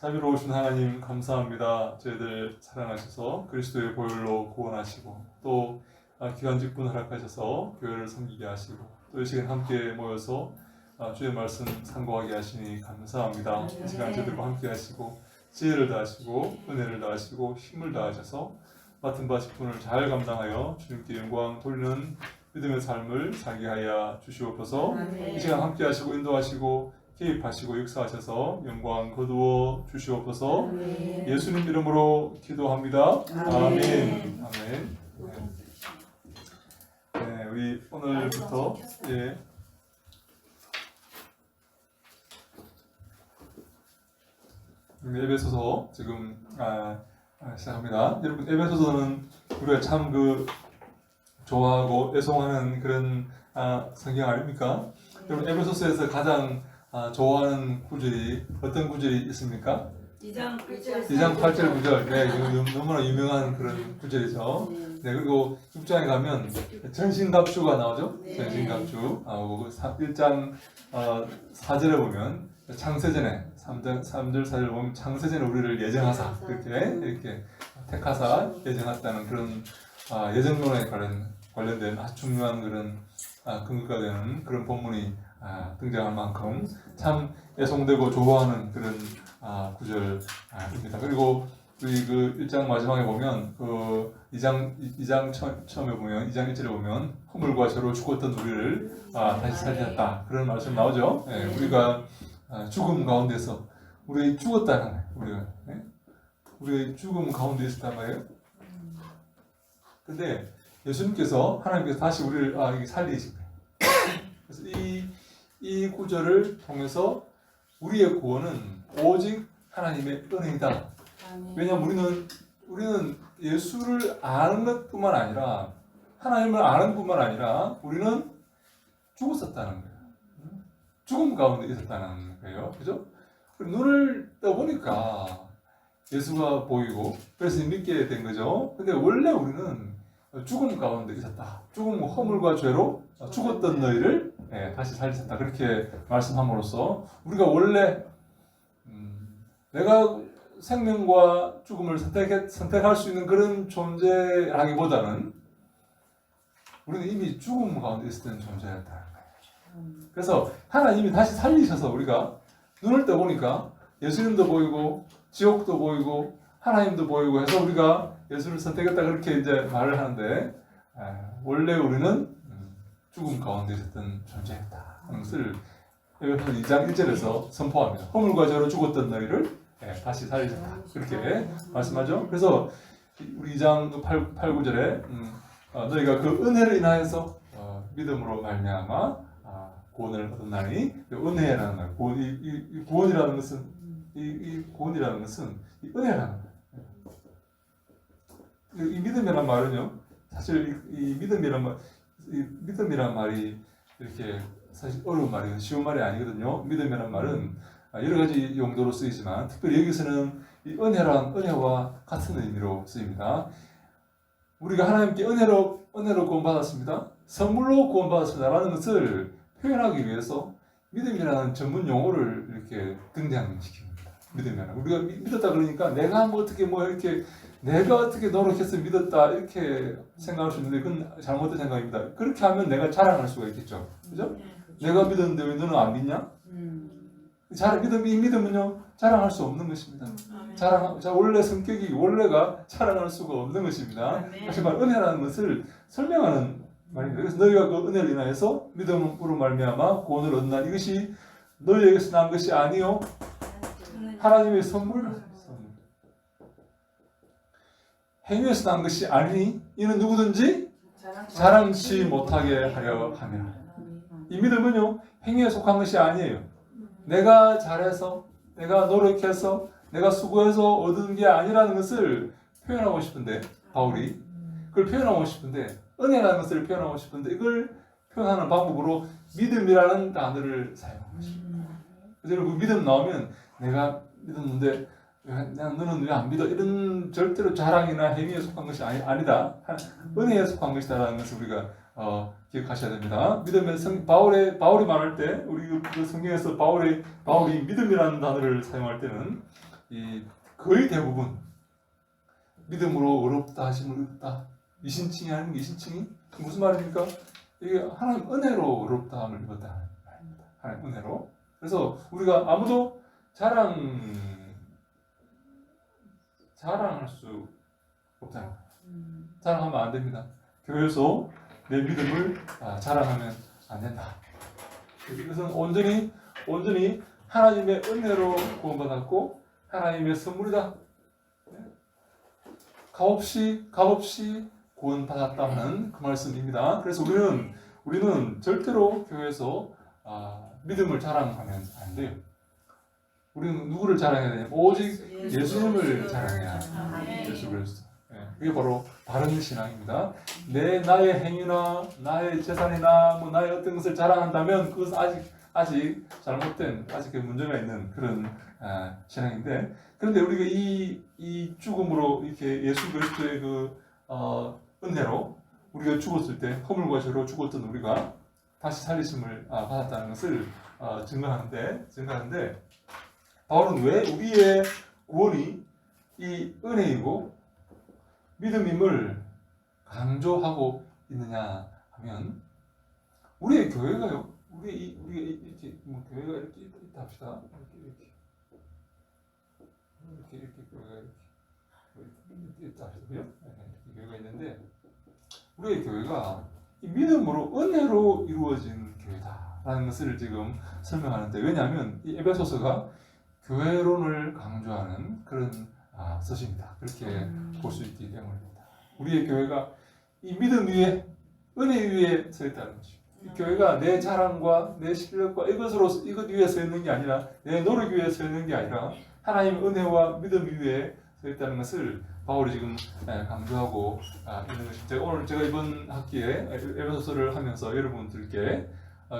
자비로우신 하나님 감사합니다. 저희들 사랑하셔서 그리스도의 보혈로 구원하시고 또 기관직분 허락하셔서 교회를 섬기게 하시고 또 이 시간 함께 모여서 주의 말씀 상고하게 하시니 감사합니다. 이 시간 저희들과 함께 하시고 지혜를 다하시고 은혜를 다하시고 힘을 다하셔서 맡은 바 직분을 잘 감당하여 주님께 영광 돌리는 믿음의 삶을 살게 하여 주시옵소서. 이 시간 함께 하시고 인도하시고 개입하시고 역사하셔서 영광 거두어 주시옵소서. 예수님 이름으로 기도합니다. 아멘. 아멘. 네, 우리 오늘부터 에베소서 지금 시작합니다. 여러분 에베소서는 우리가 참 좋아하고 애송하는 그런 성경 아닙니까? 여러분 에베소서에서 가장 좋아하는 구절이 어떤 구절이 있습니까? 2장 8절 구절. 네, 너무나 유명한 그런 구절이죠. 네, 그리고 6장에 가면 전신갑주가 나오죠. 전신갑주. 1장 4절에 보면 창세전에 3절 4절 보면 창세전에 우리를 예정하사 이렇게 택하사 예정했다는 그런 예정론에 관련된 아주 중요한 그런 근거가 되는 그런 본문이 등장할 만큼 참 애송되고 좋아하는 그런 구절입니다. 그리고 우리 1장 마지막에 보면 2장 처음에 보면 2장 1절에 보면 허물과 죄로 죽었던 우리를 다시 살리셨다 그런 말씀 나오죠. 네, 우리가 죽음 가운데서 우리 죽었다는 거예요. 우리 죽음 가운데 있었단 말이에요. 근데 예수님께서 하나님께서 다시 우리를 살리신 거예요. 그래서 이 구절을 통해서 우리의 구원은 오직 하나님의 은혜이다. 왜냐하면 우리는 예수를 아는 것뿐만 아니라 하나님을 아는 뿐만 아니라 우리는 죽었었다는 거예요. 죽음 가운데 있었다는 거예요. 그죠? 눈을 떠보니까 예수가 보이고 그래서 믿게 된 거죠. 근데 원래 우리는 죽음 가운데 있었다. 죽음 허물과 죄로 죽었던 너희를 다시 살리셨다. 그렇게 말씀함으로써 우리가 원래 내가 생명과 죽음을 선택할 수 있는 그런 존재라기보다는 우리는 이미 죽음 가운데 있었던 존재였다는 거예요. 그래서 하나님이 다시 살리셔서 우리가 눈을 떠보니까 예수님도 보이고 지옥도 보이고 하나님도 보이고 해서 우리가 예수를 선택했다 그렇게 이제 말을 하는데 원래 우리는 죽음 가운데 있었던 존재였다. 그것을 2장 1절에서 선포합니다. 허물과 죄로 죽었던 너희를 다시 살리셨다. 그렇게 말씀하죠. 그래서 우리 2장 8, 9절에 너희가 그 은혜를 인하여서 믿음으로 말미암아 구원을 얻었나니 은혜라는 말, 구원이라는 것은 구원이라는 것은 은혜라는 거예요. 이 믿음이라는 말은요, 사실 이 믿음이란 말이 이렇게 사실 어려운 말이에요. 쉬운 말이 아니거든요. 믿음이란 말은 여러 가지 용도로 쓰이지만 특별히 여기서는 이 은혜와 같은 의미로 쓰입니다. 우리가 하나님께 은혜로 구원받았습니다. 선물로 구원받았습니다라는 것을 표현하기 위해서 믿음이라는 전문 용어를 이렇게 등장시킵니다. 믿음이라는 우리가 믿었다 그러니까 내가 내가 어떻게 노력해서 믿었다 이렇게 생각할 수 있는데 그건 잘못된 생각입니다. 그렇게 하면 내가 자랑할 수가 있겠죠. 그죠? 내가 믿었는데 왜 너는 안 믿냐? 이 믿음은요 자랑할 수 없는 것입니다. 원래 성격이 원래가 자랑할 수가 없는 것입니다. 다시 말 은혜라는 것을 설명하는 말입니다. 그래서 너희가 그 은혜를 인하여서 믿음으로 말미암아 구원을 얻나 이것이 너희에게서 난 것이 아니요 하나님의 선물. 행위에서 난 것이 아니니 이는 누구든지 자랑치 못하게 하려 하며. 이 믿음은요 행위에 속한 것이 아니에요. 내가 잘해서 내가 노력해서 내가 수고해서 얻은 게 아니라는 것을 표현하고 싶은데 바울이 그걸 표현하고 싶은데 은혜라는 것을 표현하고 싶은데 이걸 표현하는 방법으로 믿음이라는 단어를 사용하고 싶습니다. 그래서 그 믿음 나오면 내가 믿었는데 너는 왜 안 믿어? 이런 절대로 자랑이나 행위에 속한 것이 아니다. 은혜에 속한 것이다라는 것을 우리가 기억하셔야 됩니다. 믿음의 바울이 말할 때 우리 그 성경에서 바울이 믿음이라는 단어를 사용할 때는 거의 대부분 믿음으로 의롭다 하심을 얻다. 이신칭이 아닌 이신칭이 무슨 말입니까? 이게 하나님 은혜로 의롭다함을 입었다는 말입니다. 하나님 은혜로. 그래서 우리가 아무도 자랑할 수 없잖아요. 자랑하면 안 됩니다. 교회에서 내 믿음을 자랑하면 안 된다. 이것은 온전히 하나님의 은혜로 구원받았고 하나님의 선물이다. 값없이 구원받았다는 그 말씀입니다. 그래서 우리는 절대로 교회에서 믿음을 자랑하면 안 돼요. 우리는 누구를 자랑해야 되냐면 오직 예수님을 자랑해야 합니다. 예수 그리스도. 그게 바로 바른 신앙입니다. 나의 행위나 나의 재산이나 나의 어떤 것을 자랑한다면 그것은 아직 잘못된 아직 문제가 있는 그런 신앙인데, 그런데 우리가 이 죽음으로 이렇게 예수 그리스도의 은혜로 우리가 죽었을 때 허물과 죄로 죽었던 우리가 다시 살리심을 받았다는 것을 증거하는데 바울은 왜 우리의 구원이 이 은혜이고 믿음임을 강조하고 있느냐 하면, 우리의 교회가요. 우리가 이렇게 교회가 이렇게 있다 합시다. 이렇게 교회가 이렇게 있다 합시다요. 이렇게 교회가 있는데 우리의 교회가 이 믿음으로 은혜로 이루어진 교회다라는 것을 지금 설명하는데, 왜냐하면 이 에베소서가 교회론을 강조하는 그런 서신이다. 그렇게 볼 수 있기 때문입니다. 우리의 교회가 이 믿음 위에 은혜 위에 서 있다는 것입니다. 이 교회가 내 자랑과 내 실력과 이것 위에 서 있는 게 아니라 내 노력 위에 서 있는 게 아니라 하나님의 은혜와 믿음 위에 서 있다는 것을 바울이 지금 강조하고 있는 것입니다. 제가 이번 학기에 에베소서를 하면서 여러분들께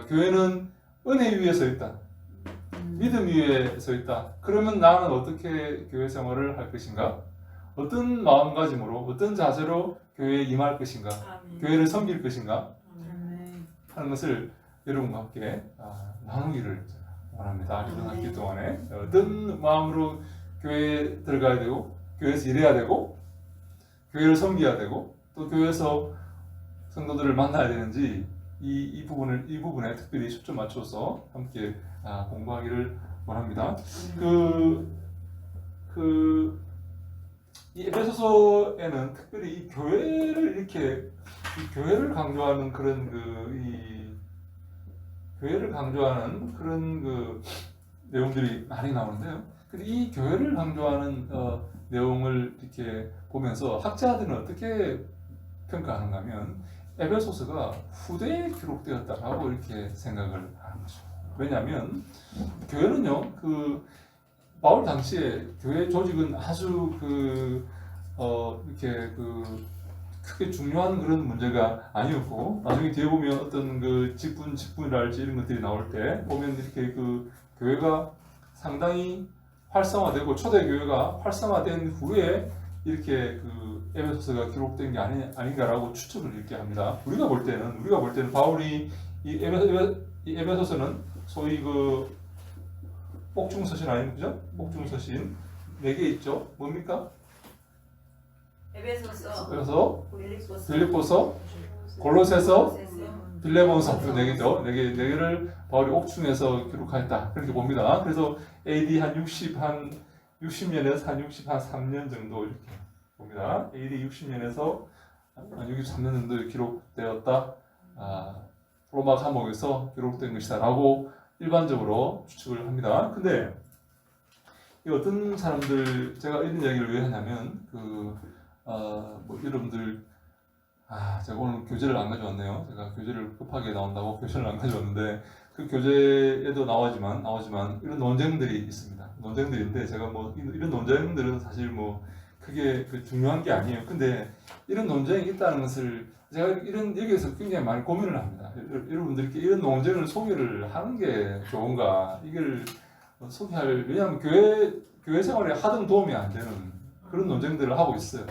교회는 은혜 위에 서 있다. 믿음 위에 서 있다. 그러면 나는 어떻게 교회 생활을 할 것인가? 어떤 마음가짐으로, 어떤 자세로 교회에 임할 것인가? 교회를 섬길 것인가? 하는 것을 여러분과 함께 나누기를 원합니다. 이번 학기 동안에 어떤 마음으로 교회에 들어가야 되고, 교회에서 일해야 되고, 교회를 섬겨야 되고, 또 교회에서 성도들을 만나야 되는지 이 부분에 특별히 초점 맞춰서 함께 공부하기를 원합니다. 이 에베소서에는 특별히 이 교회를 강조하는 그런 내용들이 많이 나오는데요. 근데 이 교회를 강조하는 내용을 이렇게 보면서 학자들은 어떻게 평가하는가 하면 에베소서가 후대에 기록되었다라고 이렇게 생각을 하는 거죠. 왜냐하면 교회는요, 바울 당시에 교회 조직은 아주 이렇게 크게 중요한 그런 문제가 아니었고, 나중에 뒤에 보면 어떤 직분이랄지 이런 것들이 나올 때 보면 이렇게 교회가 상당히 활성화되고 초대교회가 활성화된 후에 이렇게 에베소서가 기록된 게 아닌가라고 추측을 이렇게 합니다. 우리가 볼 때는 바울이 이 에베소서는 소위 복중서신 아닙니까? 복중서신 4개 있죠. 뭡니까? 에베소서, 빌립보서, 골로새서, 빌레몬서 4개죠. 4개를 바울이 옥중에서 기록하였다. 그렇게 봅니다. 그래서 AD 한 60년에서 한 63년 정도 이렇게 봅니다. AD 60년에서 63년 정도 기록되었다. 로마 감옥에서 기록된 것이다라고 일반적으로 추측을 합니다. 근데 어떤 사람들, 제가 이런 이야기를 왜 하냐면 여러분들 제가 오늘 교재를 안 가져왔네요. 제가 교재를 급하게 나온다고 교재를 안 가져왔는데 그 교재에도 나오지만 이런 논쟁들이 있습니다. 논쟁들인데 제가 이런 논쟁들은 사실 크게 중요한 게 아니에요. 근데 이런 논쟁이 있다는 것을 제가 여기에서 굉장히 많이 고민을 합니다. 여러분들께 이런 논쟁을 소개를 하는 게 좋은가, 이걸 왜냐하면 교회 생활에 하등 도움이 안 되는 그런 논쟁들을 하고 있어요.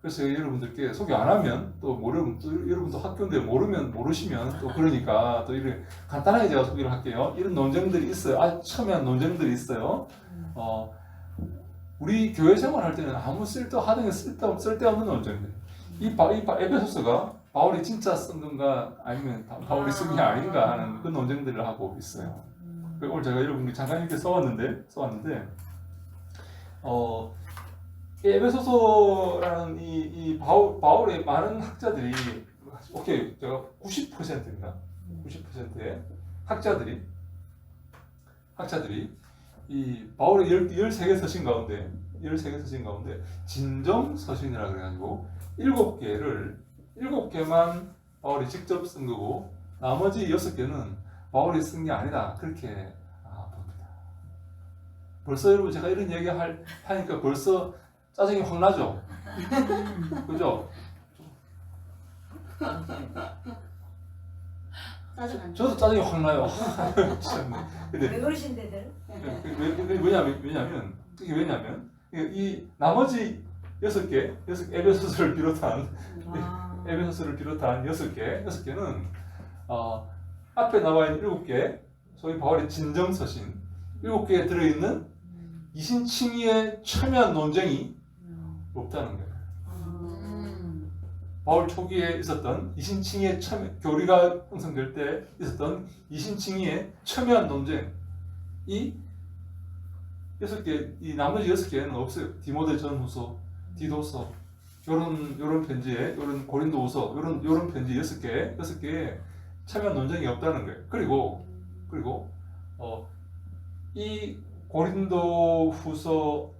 그래서 여러분들께 소개 안 하면 또 모르면 또 여러분도 학교인데 모르면 모르시면 또 그러니까 또 이런 간단하게 제가 소개를 할게요. 이런 논쟁들이 있어요. 아주 첨예한 논쟁들이 있어요. 우리 교회 생활할 때는 아무 쓸데없는 논쟁들. 에베소서가 바울이 진짜 쓴 건가 아니면 바울이 쓴 게 아닌가 하는 그 논쟁들을 하고 있어요. 오늘 제가 여러분께 잠깐 이렇게 써왔는데 에베소서라는 이 바울의 많은 학자들이 오케이 제가 90%입니다. 90%의 학자들이 이 바울의 13개 서신 가운데 진정 서신이라 그래가지고 7개만 바울이 직접 쓴 거고 나머지 6개는 바울이 쓴 게 아니다 그렇게 봅니다. 벌써 여러분 제가 이런 얘기 하니까 벌써 짜증이 확 나죠? 그죠? 저도 짜증이 확 나요. 왜 그러신데들? 왜냐면 이 나머지 6개 에베소서를 비롯한 6개는 앞에 나와 있는 7개 소위 바울의 진정 서신 7개에 들어있는 이신칭의의 첨예한 논쟁이 없다는 거예요. 바울 초기에 있었던 이신칭의의 교리가 형성될 때 있었던 이신칭의의 첨예한 논쟁 이 나머지 6개는 없어요. 디모데 전후서, 디도서 요런 편지에 요런 고린도후서 요런 편지 6개의 첨예한 논쟁이 없다는 거예요. 그리고 이 고린도후서,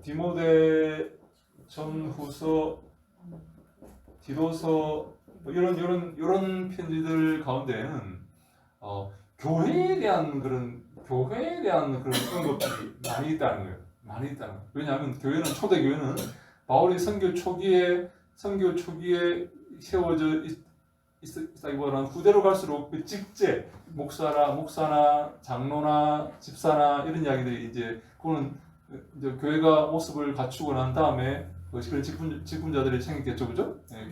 디모데 전후서, 디도서 이런 편지들 가운데에는 교회에 대한 그런 언급들이 많이 있다는 거예요. 왜냐하면 초대 교회는 바울이 선교 초기에 세워져 있다기보다는 후대로 갈수록 그 직제 목사나 장로나 집사나 이런 이야기들이 그거는 이제 교회가 모습을 갖추고 난 다음에 그런 직분자들이 챙겼겠죠, 그죠? 네,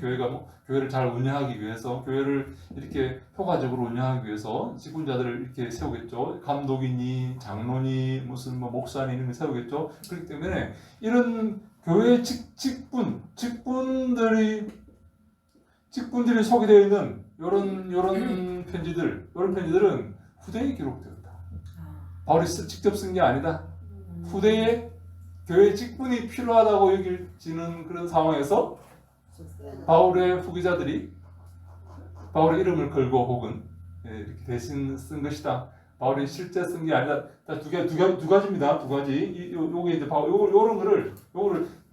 교회를 잘 운영하기 위해서 교회를 이렇게 효과적으로 운영하기 위해서 직분자들을 이렇게 세우겠죠. 감독이니 장로니 무슨 목사니 이런 걸 세우겠죠. 그렇기 때문에 이런 교회 직분들이 소개되어 있는 이런 편지들은 후대에 기록되었다. 바울이 직접 쓴 게 아니다. 후대에 교회 직분이 필요하다고 여겨지는 그런 상황에서 바울의 후기자들이 바울의 이름을 걸고 혹은 이렇게 대신 쓴 것이다. 바울이 실제 쓴 게 아니다. 두 가지입니다. 두 가지. 요게 이제 요거를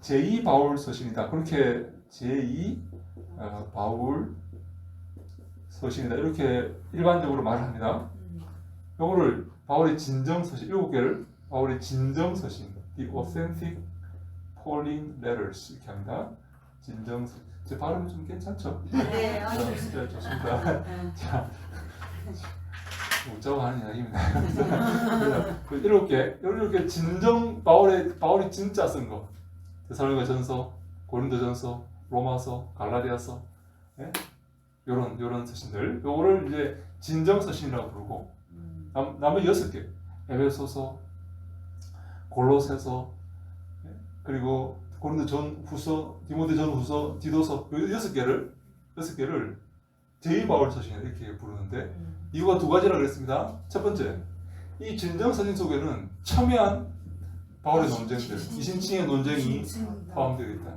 제2 바울 서신이다. 그렇게 제2 바울 서신이다. 이렇게 일반적으로 말을 합니다. 요거를 바울의 진정 서신 7개를 바울의 진정 서신 The Authentic Pauline Letters 이렇게 합니다. 진정 제 발음이 좀 괜찮죠? 네, 진짜 좋습니다. 자, 웃자고 하는 이야기입니다. 이렇게 진정 바울이 진짜 쓴 거. 데살로니가전서, 고린도전서, 로마서, 갈라디아서, 요런 서신들. 요거를 이제 진정 서신이라고 부르고 남은 6개. 에베소서, 골로새서, 그리고 고린도 전후서, 디모데 전후서, 디도서 6개를 제2 바울 서신 이렇게 부르는데 이유가 두 가지라고 그랬습니다. 첫 번째, 이 진정 서신 속에는 첨예한 바울의 논쟁들, 이신칭의 논쟁이 포함되어 있다.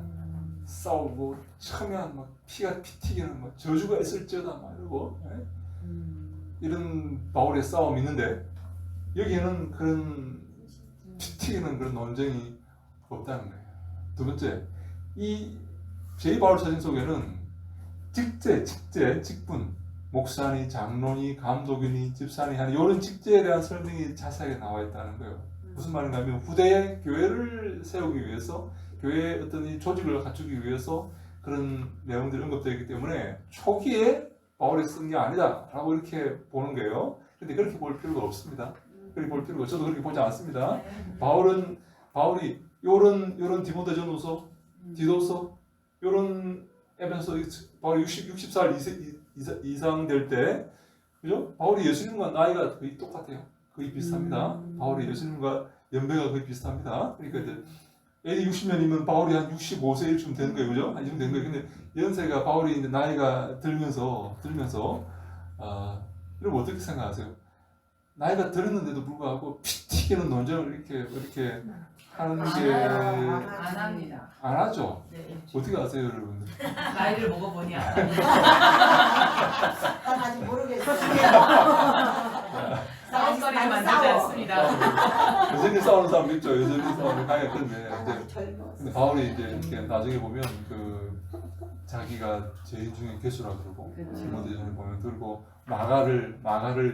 싸우고 첨예한 피 튀기는 저주가 있을지어다 이러고 이런 바울의 싸움이 있는데 여기에는 그런 피 튀기는 그런 논쟁이 없다는 거예요. 두 번째, 이 제2 바울 서신 속에는 직분, 목사니, 장로니, 감독이니, 집사니 하는 이런 직제에 대한 설명이 자세하게 나와 있다는 거예요. 무슨 말인가 하면 후대에 교회를 세우기 위해서 교회의 어떤 이 조직을 갖추기 위해서 그런 내용들이 언급되어 있기 때문에 초기에 바울이 쓴 게 아니다 라고 이렇게 보는 거예요. 근데 그렇게 볼 필요가 없습니다. 그렇게 볼 필요가 저도 그렇게 보지 않습니다. 바울이 요런 디모데 전후서, 디도서, 이런 에베소 바울이 60살 이상 될 때, 그죠? 바울이 예수님과 나이가 거의 똑같아요. 거의 비슷합니다. 바울이 예수님과 연배가 거의 비슷합니다. 그러니까 이제 AD 60년이면 바울이 한 65세쯤 되는 거예요, 그죠? 한 이쯤 되는 거예요. 근데 연세가 바울이 이제 나이가 들면서 이러면 어떻게 생각하세요? 나이가 들었는데도 불구하고 피 튀기는 논쟁을 이렇게 하는 게 안 합니다. 안 하죠. 네. 어떻게 아세요, 여러분들? 나이를 먹어보니 안 합니다. 난 아직 모르겠어요. 싸움거리를 만들지 않습니다. 여전히 싸우는 사람 있죠. 여전히 싸우는 가야 근데 난 이제 아직 젊어. 근데 바울이 이제 이렇게 나중에 보면 그 자기가 죄인 중에 괴수라 그러고 디모데전에 보면 그리고 마가를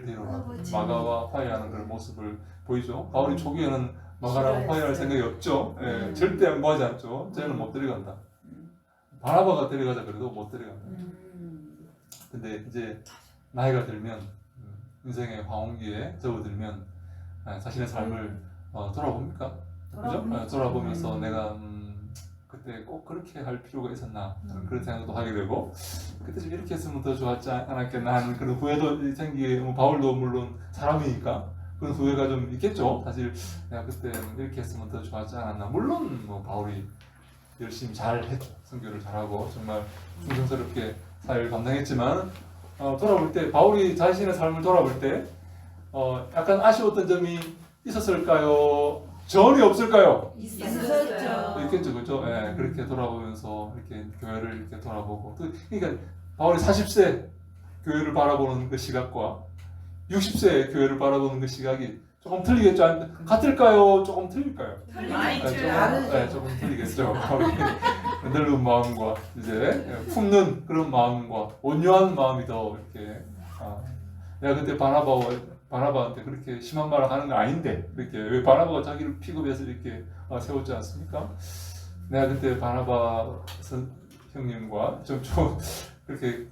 데려라 마가와 화해하는 그런 모습을 보이죠. 바울이 초기에는 마가랑 화해할 생각이 없죠. 예, 절대 양보하지 않죠. 쟤는 못 데려간다. 바나바가 데려가자 그래도 못 데려간다. 근데 이제 나이가 들면 인생의 황혼기에 접어들면 자신의 삶을 돌아봅니까? 그죠? 돌아보면서 내가 그때 꼭 그렇게 할 필요가 있었나 그런 생각도 하게 되고 그때 좀 이렇게 했으면 더 좋았지 않았겠나 하는 그런 후회도 생기게 바울도 물론 사람이니까 그런 후회가 좀 있겠죠. 사실 내가 그때 이렇게 했으면 더 좋았지 않았나. 물론 뭐 바울이 열심히 잘 했죠. 선교를 잘하고 정말 충성스럽게 사역을 감당했지만 돌아볼 때 바울이 자신의 삶을 돌아볼 때 약간 아쉬웠던 점이 있었을까요? 전혀 없을까요? 있었죠. 있겠죠, 그렇죠? 예, 그렇게 돌아보면서 이렇게 교회를 이렇게 돌아보고 그러니까 바울이 40세 교회를 바라보는 그 시각과 60세 교회를 바라보는 그 시각이 조금 틀리겠죠? 같을까요? 조금 틀릴까요? 많이 네, 조금 틀리겠죠. 늙은 마음과 이제 품는 그런 마음과 온유한 마음이 더 이렇게 내가 그때 바나바한테 그렇게 심한 말을 하는 거 아닌데 이렇게 왜 바나바가 자기를 픽업해서 이렇게 세웠지 않습니까? 내가 그때 바나바 형님과 좀 그렇게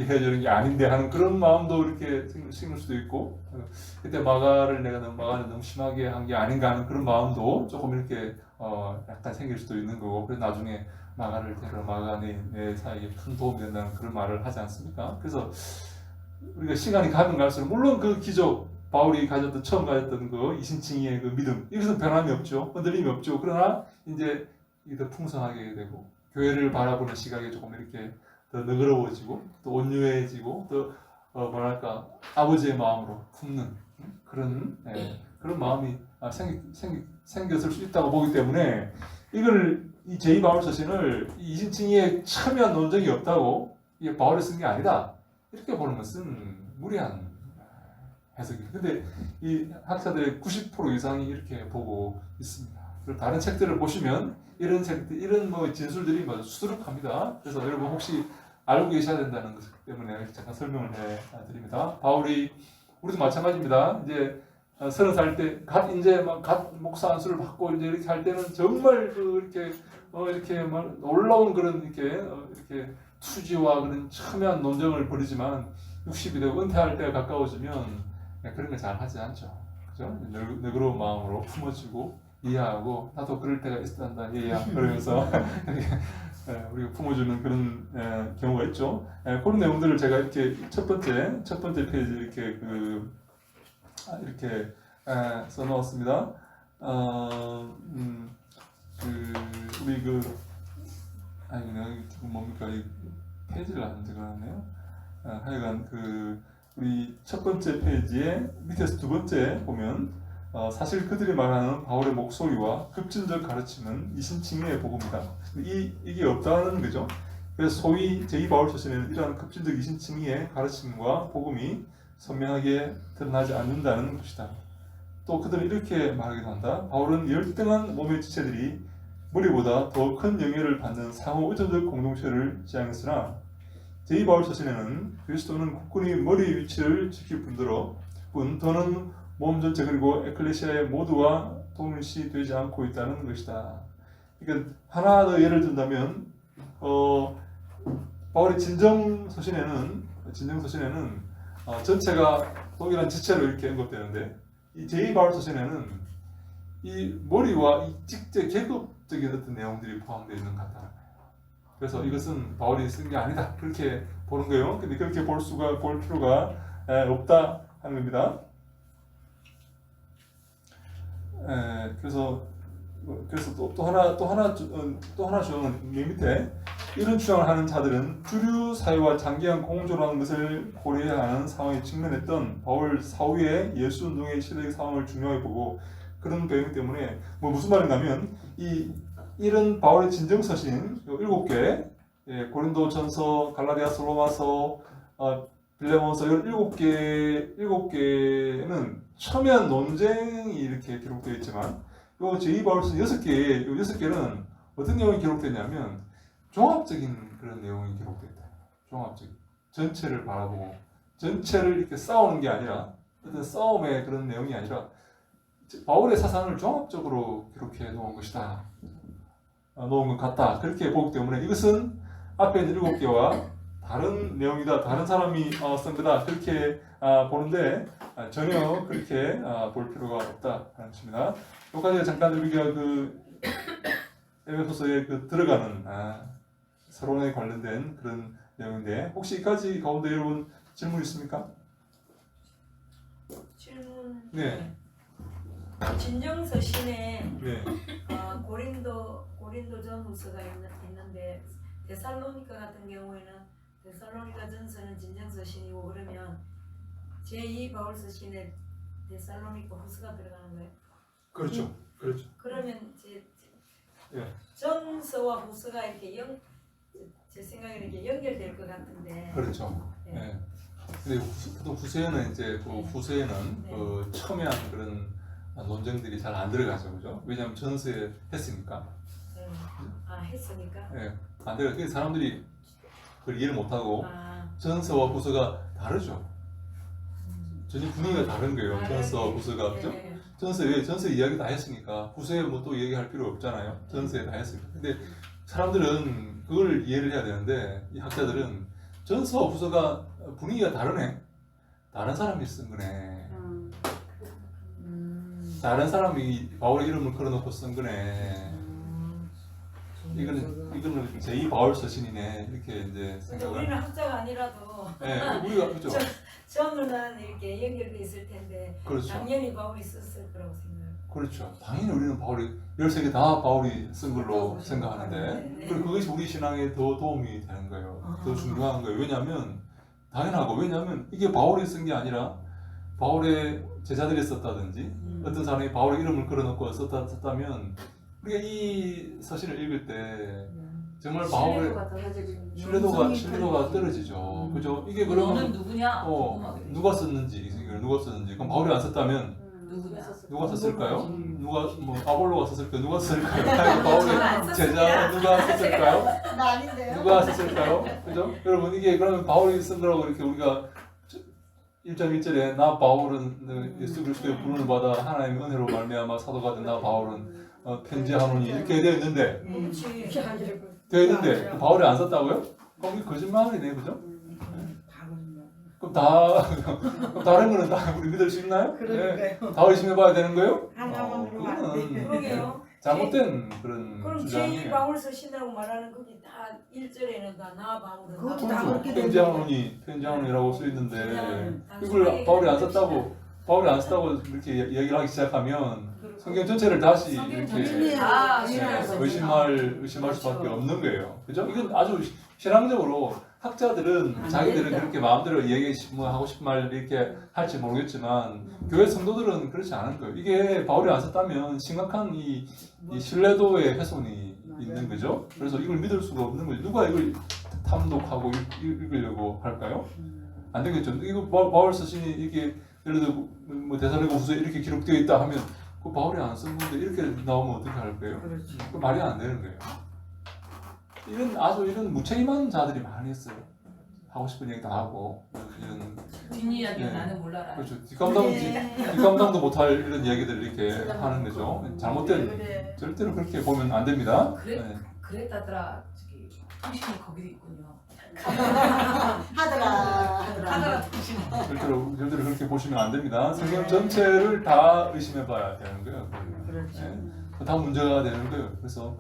헤어지는 게 아닌데 하는 그런 마음도 이렇게 생길 수도 있고 그때 마가를 너무 심하게 한 게 아닌가 하는 그런 마음도 조금 이렇게 약간 생길 수도 있는 거고 그래서 나중에 마가를 데려 마가 내 사이에 큰 도움이 된다는 그런 말을 하지 않습니까? 그래서 우리가 시간이 가면 갈수록 물론 그 기적 바울이 처음 가졌던 그 이신칭의의 그 믿음 이것은 변함이 없죠. 흔들림이 없죠. 그러나 이제 이게 더 풍성하게 되고 교회를 바라보는 시각이 조금 이렇게 더 너그러워지고 또 온유해지고 또 아버지의 마음으로 품는 그런 마음이 생겼을 수 있다고 보기 때문에 이 제2 바울 서신을 이신칭의의 첨예한 논쟁이 없다고 이게 바울이 쓴 게 아니다 이렇게 보는 것은 무리한 해석입니다. 근데 이 학자들의 90% 이상이 이렇게 보고 있습니다. 그리고 다른 책들을 보시면 이런 뭐 진술들이 수두룩합니다. 그래서 여러분 혹시 알고 계셔야 된다는 것 때문에 잠깐 설명을 해드립니다. 바울이 우리도 마찬가지입니다. 이제 30살 때 갓 목사 안수를 받고 이제 이렇게 할 때는 정말 이렇게 놀라운 그런 이렇게 투지와 그런 첨예한 논쟁을 벌이지만 60이 되고 은퇴할 때가 가까워지면 그런 걸 잘 하지 않죠. 그죠? 너그러운 마음으로 품어주고 이해하고 나도 그럴 때가 있었단다 얘야 그러면서 우리가 품어주는 그런 경우가 있죠. 그런 내용들을 제가 이렇게 첫 번째 페이지 이렇게 써놓았습니다. 뭡니까 이 페이지를 안 적어놨네요. 하여간 우리 첫 번째 페이지에 밑에서 두 번째 보면 사실 그들이 말하는 바울의 목소리와 급진적 가르침은 이신칭의의 복음이다. 이게 없다는 거죠. 그래서 소위 제2 바울 서신에는 이러한 급진적 이신칭의의 가르침과 복음이 선명하게 드러나지 않는다는 것이다. 또 그들은 이렇게 말하기도 한다. 바울은 열등한 몸의 지체들이 머리보다 더 큰 영예를 받는 상호 의존적 공동체를 지향했으나 제2 바울 서신에는 그리스도는 국군이 머리 위치를 지킬 뿐 더는 몸 전체 그리고 에클레시아의 모두와 동일시 되지 않고 있다는 것이다. 그러니까 하나 더 예를 든다면 바울의 진정 서신에는 전체가 동일한 지체로 이렇게 언급되는데 이 제2 바울 서신에는 이 머리와 이 직제 계급적인 어떤 내용들이 포함되어 있는 것 같다는 거예요. 그래서 이것은 바울이 쓴 게 아니다 그렇게 보는 거예요. 근데 그렇게 볼 필요가 없다 하는 겁니다. 그래서 또 하나 주장은 맨 밑에 이런 주장을 하는 자들은 주류 사회와 장기간 공존하는 것을 고려해야 하는 상황에 직면했던 바울 사후의 예수 운동의 시대의 상황을 중요하게 보고 그런 배경 때문에 무슨 말인가면 이런 바울의 진정서신 7개 고린도전서, 갈라디아서, 로마서, 빌레몬서 이런 7개는 첨예한 논쟁이 이렇게 기록되어 있지만 요 제2바울서 6개는 어떤 내용이 기록되냐면 종합적인 그런 내용이 기록됐다. 종합적인 전체를 바라보고 전체를 이렇게 싸우는 게 아니라 어떤 싸움의 그런 내용이 아니라 바울의 사상을 종합적으로 기록해 놓은 것이다. 놓은 것 같다. 그렇게 보기 때문에 이것은 앞에 있는 7개와 다른 내용이다. 다른 사람이 쓴 거다. 그렇게 보는데 전혀 그렇게 볼 필요가 없다 하는 것입니다. 여기까지 잠깐 우리가 에베소서에 들어가는 서론에 관련된 그런 내용인데 혹시 이까지 가운데 여러분 질문 있습니까? 질문. 네. 진정서 신에 네. 고린도전 후서가 있는데 데살로니가 같은 경우에는 데살로니가 전서는 진정서 신이고 그러면 제2 바울서 신에 데살로니가 후서가 들어가는 거예요. 그렇죠. 그렇죠. 그러면 예. 전서와 후서가 이렇게 제 생각에는 이렇게 연결될 것 같은데. 그렇죠. 네. 네. 근데 보통 후세에는 이제 후세에는 네. 첨예한 그런 논쟁들이 잘 안 들어가죠, 그죠? 왜냐하면 전서에 했으니까. 네. 했으니까. 예. 안 들어가. 그래서 사람들이 그걸 이해를 못하고 아, 전서와 후서가 다르죠. 전혀 분위기가 다른 거예요. 전서와 후서가 그죠? 네. 전서 이야기 다 했으니까 후세에 뭐 또 얘기할 필요 없잖아요. 전서에 다 했으니까. 근데 사람들은 그걸 이해를 해야 되는데 이 학자들은 전서와 후서가 분위기가 다르네. 다른 사람이 쓴 거네. 다른 사람이 바울의 이름을 걸어놓고 쓴 거네. 이거는 제2 바울 서신이네. 이렇게 이제 근데 생각을. 우리는 학자가 아니라도 네, 우리가 그죠. 저는 이렇게 연결돼 있을 텐데 그렇죠. 당연히 바울이 썼을 거라고 생각해요. 그렇죠. 당연히 우리는 바울이 13개 다 바울이 쓴 걸로 생각하는데 네. 그리고 그것이 우리 신앙에 더 도움이 되는 거예요. 더 중요한 거예요. 왜냐하면 당연하고 왜냐하면 이게 바울이 쓴 게 아니라 바울의 제자들이 썼다든지 어떤 사람이 바울의 이름을 걸어놓고 썼다면 우리가 이 서신을 읽을 때 정말 바울의 신뢰도가 떨어지죠. 그죠? 이게 너는 그러면 누구냐? 누가 썼는지 그럼 바울이 안 썼다면 누구냐? 누가 썼을까요? 누가 아볼로가 썼을까요? 누가 썼을까요? 바울의 제자 누가 썼을까요? 나 아닌데요? 누가 썼을까요? 그죠? 여러분 이게 그러면 바울이 쓴 거라고 이렇게 우리가 1.1절에 나 바울은 예수 그리스도의 부름을 받아 하나님의 은혜로 말미암아 사도가 된 나 바울은 편지하노니 이렇게 되어 있는데 되어 있는데 바울이 안 썼다고요? 그럼 이게 거짓말이네, 그죠? 그럼 다른 거는 다 우리 믿을 수 있나요? 그러니까요. 다 의심해봐야 되는 거예요? 하나만으로 안 돼. 그러게요. 잘못된 그런 그럼 제2 주장이에요. 바울서 신이라고 말하는 거기 다 1절에는 나 바울은 그것도 나 다 바울은 그렇게 편지하노니라고 써 있는데 그냥 이걸 단순하게 바울이 안 그냥 썼다고 이렇게 얘기를 하기 시작하면 성경 전체를 다시 성경 이렇게 전체를 다 의심할 수밖에 없는 거예요. 그죠? 이건 아주 신앙적으로 학자들은 자기들은 그렇게 마음대로 하고 싶은 말 이렇게 할지 모르겠지만 교회 성도들은 그렇지 않은 거예요. 이게 바울이 안 썼다면 심각한 이 신뢰도의 훼손이 있는 거죠. 그래서 이걸 믿을 수가 없는 거죠. 누가 이걸 탐독하고 읽으려고 할까요? 안 되겠죠. 이거 바울 서신이 이게 예를 들어 데살로니가 후서에 이렇게 기록되어 있다 하면 그 바울이 안 쓴 건데 이렇게 나오면 어떻게 할 거예요? 그 말이 안 되는 거예요. 이런 무책임한 자들이 많이 있어요. 하고 싶은 얘기 다 하고 이런 뒷이야기는 네. 나는 몰라라. 그렇죠. 뒷감당도 못할 이런 얘기들을 이렇게 하는 거죠. 잘못된 절대로 그렇게 보면 안 됩니다. 네. 그랬다더라. 저기 통신이 거기도 있군요. 하더라. 하더라 통신. 절대로 그렇게 보시면 안 됩니다. 성경 전체를 다 의심해봐야 되는 거예요. 그렇죠. 네. 다 문제가 되는 거예요. 그래서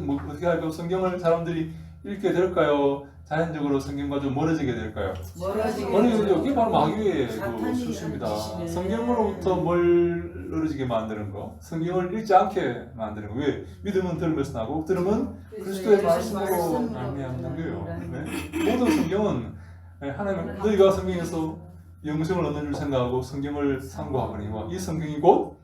뭐 어떻게 할까요? 성경을 사람들이 읽게 될까요? 자연적으로 성경과 좀 멀어지게 될까요? 멀어지게 이게 바로 마귀의 그 사탄이 수수입니다. 하는 짓이네. 성경으로부터 멀어지게 만드는 거, 성경을 읽지 않게 만드는 거. 왜? 믿음은 들으면서 나고 들으면 그리스도의 말씀으로 말미암는 거예요. 네? 모든 성경은 하나님 너희가 성경에서 영생을 얻는 줄 생각하고 성경을 상고하거니와 이 성경이 곧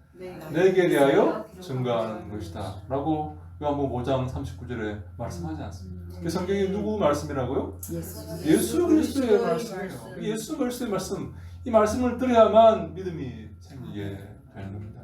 내게 대하여 증거하는 것이다 라고 요한복음 5장 39절에 말씀하지 않습니까? 그 성경이 누구 말씀이라고요? 예수 그리스도의 말씀이에요. 예수 그리스도의 말씀, 이 말씀을 들어야만 믿음이 생기게 되는 겁니다.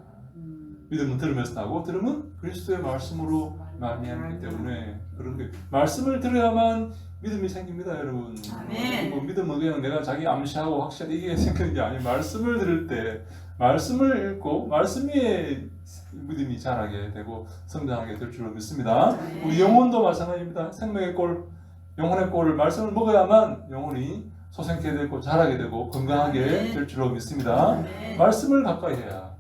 믿음은 들으면서 나고 들으면 그리스도의 말씀으로 말미암기 때문에 그런 게 말씀을 들어야만 믿음이 생깁니다, 여러분. 아멘. 뭐 믿음은 그냥 내가 자기 암시하고 확실히 이게 생기는 게 아니에요. 말씀을 들을 때 말씀을 읽고 말씀 위에 믿음이 자라게 되고 성장하게 될 줄로 믿습니다. 우리 영혼도 마찬가지입니다. 생명의 꼴, 영혼의 꼴을 말씀을 먹어야만 영혼이 소생케 되고 자라게 되고 건강하게 될 줄로 믿습니다. 말씀을 가까이 해야